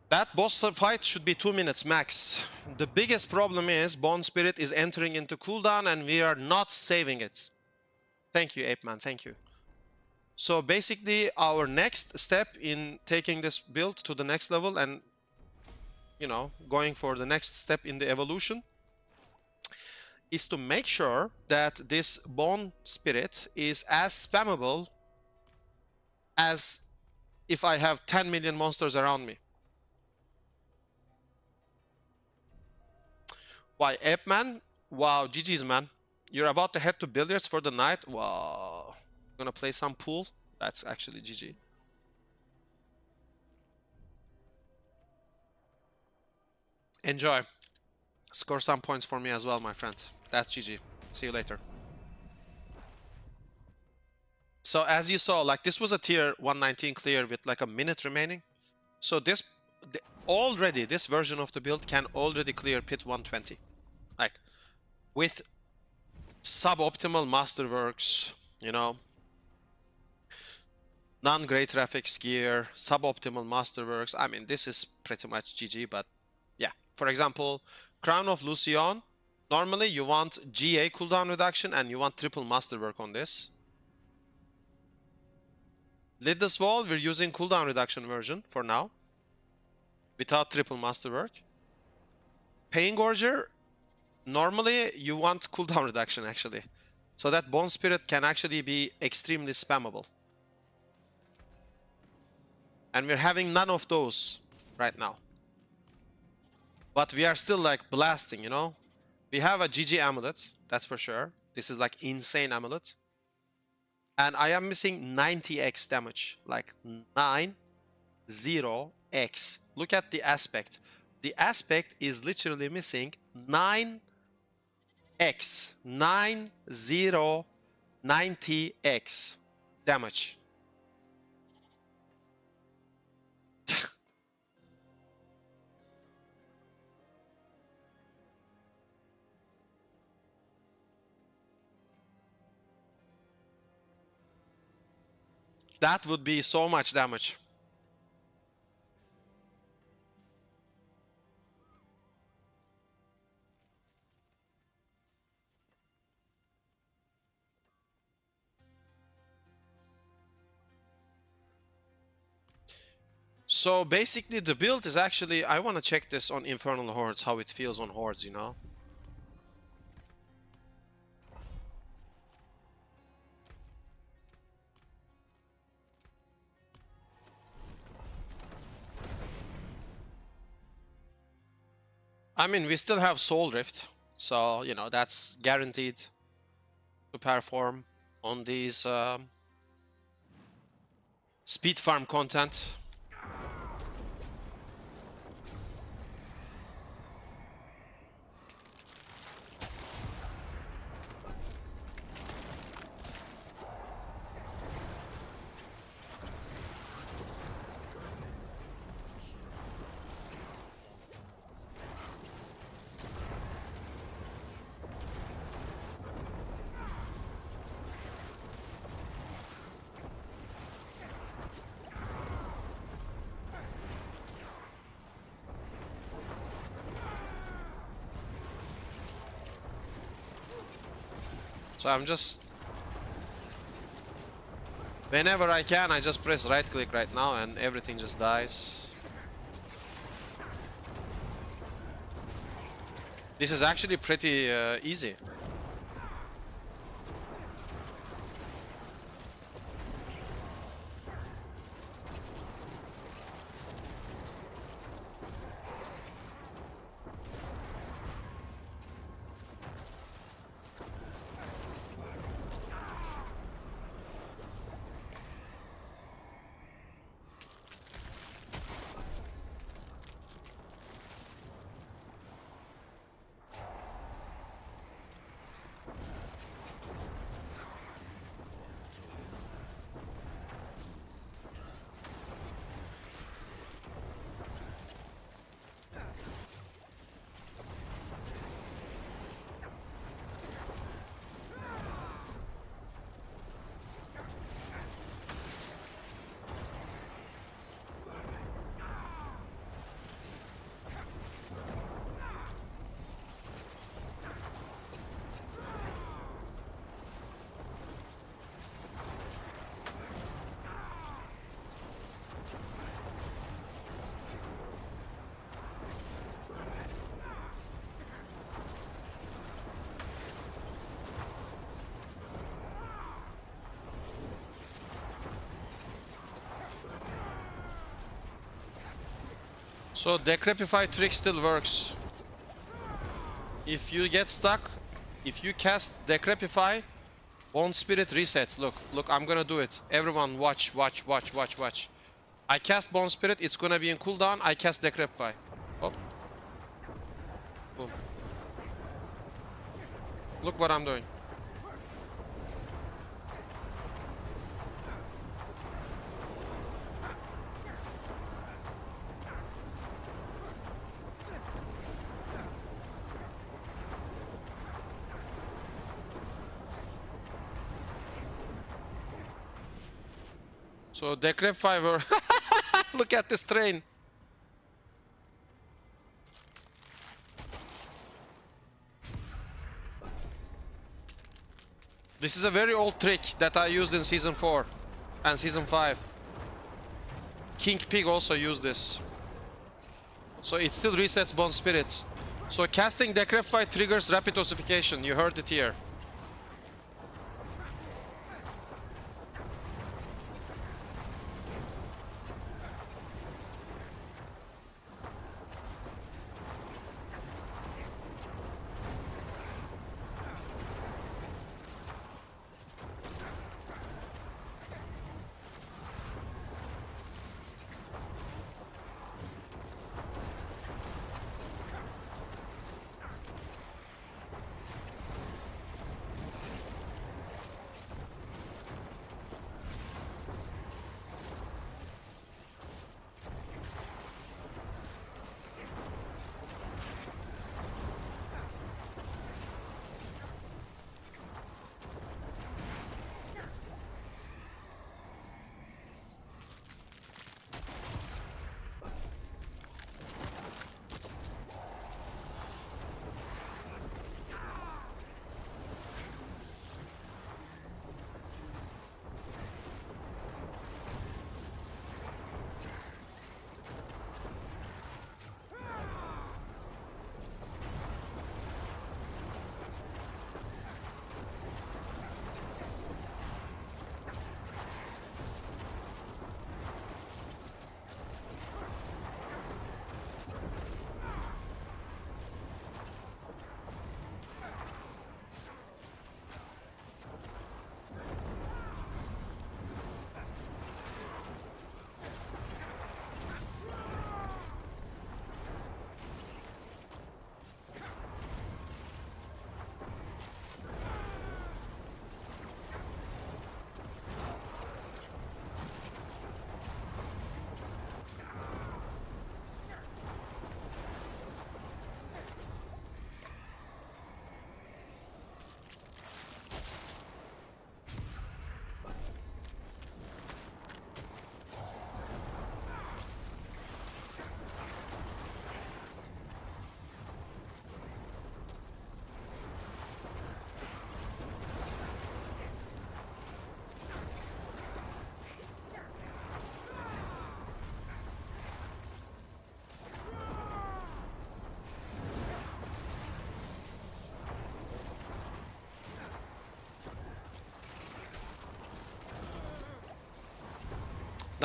That boss fight should be 2 minutes max. The biggest problem is Bone Spirit is entering into cooldown and we are not saving it. Thank you, Ape Man, thank you. So basically our next step in taking this build to the next level and, you know, going for the next step in the evolution is to make sure that this Bone Spirit is as spammable as if I have 10 million monsters around me. Why, Ape Man? Wow, GG's, man. You're about to head to billiards for the night? Wow. Gonna play some pool? That's actually GG. Enjoy. Score some points for me as well, my friends. That's GG. See you later. So as you saw, like this was a tier 119 clear with like a minute remaining. So this already, this version of the build can already clear pit 120. Like with suboptimal masterworks, you know, non-great graphics gear, suboptimal masterworks. I mean, this is pretty much GG, but yeah. For example, Crown of Lucion, normally you want GA cooldown reduction and you want triple masterwork on this. Lidless Wall, we're using cooldown reduction version for now, without triple masterwork. Pain Gorger, normally you want cooldown reduction actually, so that Bone Spirit can actually be extremely spammable. And we're having none of those right now. But we are still like blasting, you know. We have a GG amulet, that's for sure. This is like insane amulet. And I am missing 90x damage. Like 90x. Look at the aspect. The aspect is literally missing 9x. 90x damage. That would be so much damage. So basically the build is actually, I want to check this on Infernal Hordes, how it feels on Hordes, you know? I mean, we still have Soul Rift, so, you know, that's guaranteed to perform on these speed farm content. So I'm just... whenever I can, I just press right click right now and everything just dies. This is actually pretty easy. So Decrepify trick still works. If you get stuck, if you cast Decrepify, Bone Spirit resets. Look, look, I'm gonna do it. Everyone watch, watch, watch, watch, watch. I cast Bone Spirit, it's gonna be in cooldown. I cast Decrepify. Hop. Boom. Look what I'm doing. So Decrepify were... Look at this train. This is a very old trick that I used in Season 4 and Season 5. King Pig also used this. So it still resets Bone Spirits. So casting Decrepify triggers rapid ossification. You heard it here.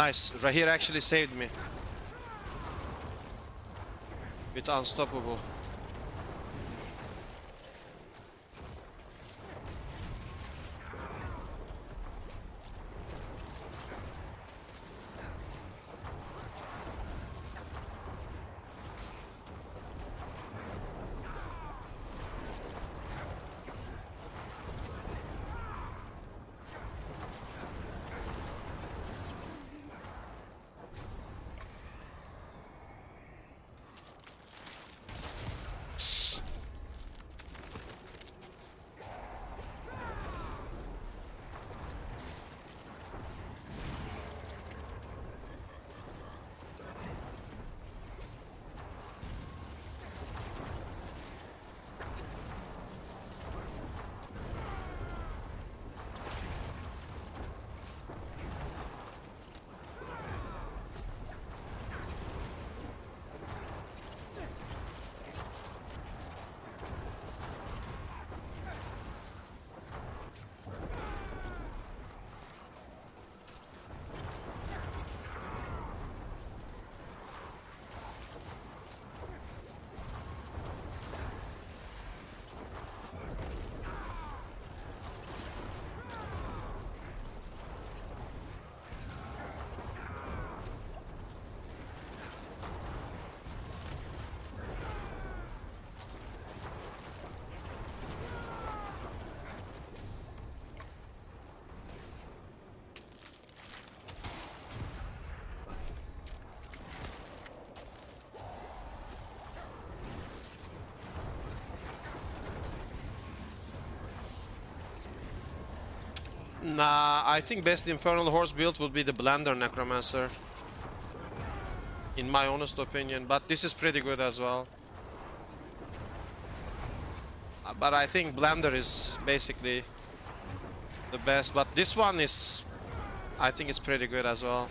Nice. Rahir actually saved me. With unstoppable. Nah, I think best Infernal Horse build would be the Blender Necromancer. In my honest opinion, but this is pretty good as well. But I think Blender is basically the best, but this one is, I think it's pretty good as well.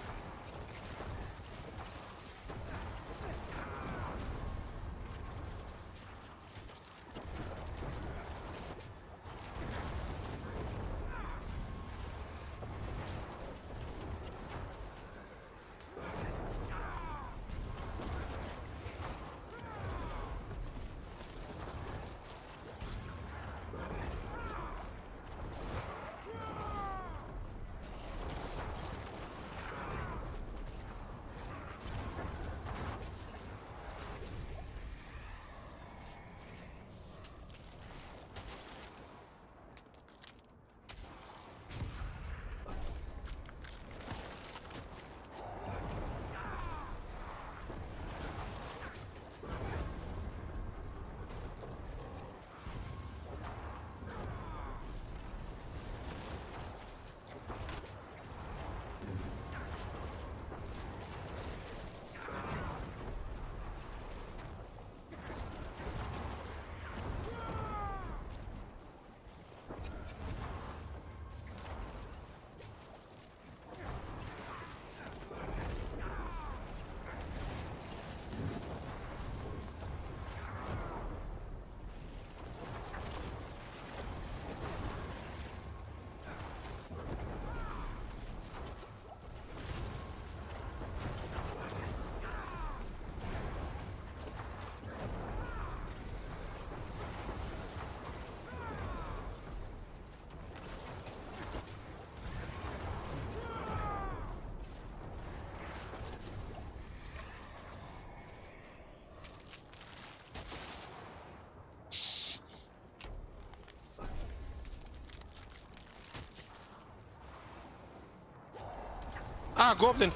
Ah, Goblin.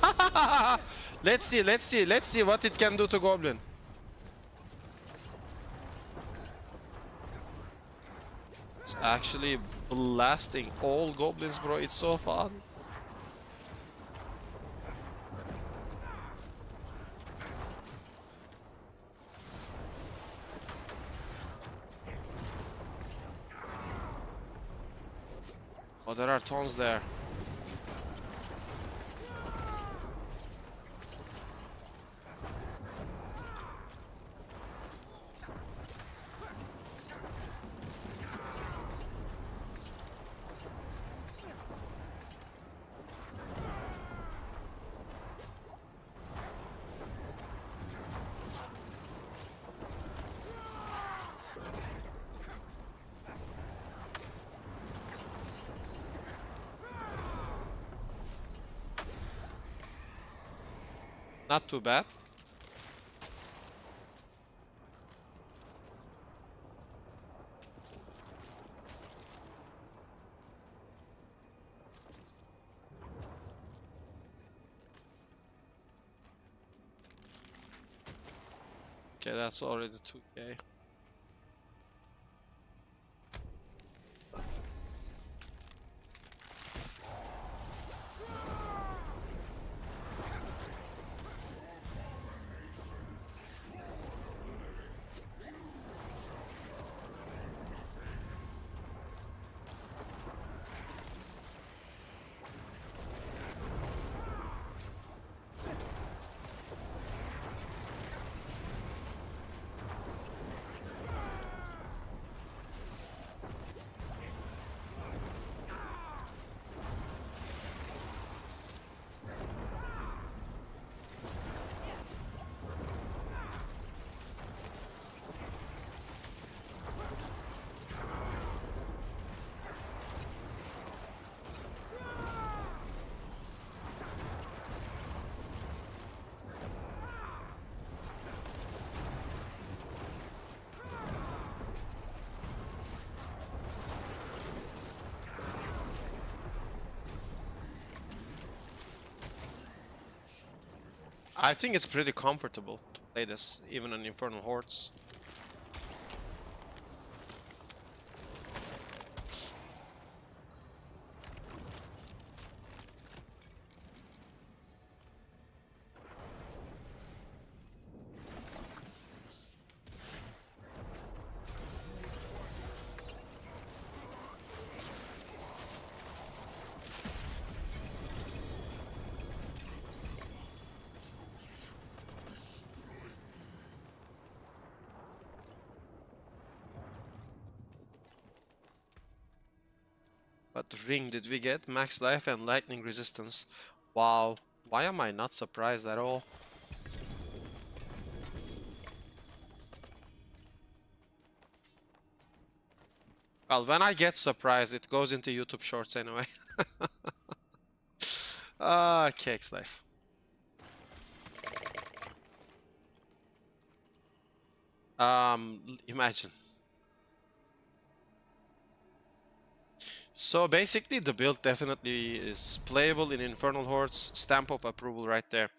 Let's see what it can do to Goblin. It's actually blasting all Goblins, bro. It's so fun. Oh, there are tons there. Not too bad. Okay, that's already 2K. I think it's pretty comfortable to play this, even on Infernal Hordes. What ring did we get? Max life and lightning resistance. Wow, why am I not surprised at all? Well, when I get surprised, it goes into YouTube Shorts anyway. Ah, Cake's life. Imagine. So basically the build definitely is playable in Infernal Hordes, stamp of approval right there.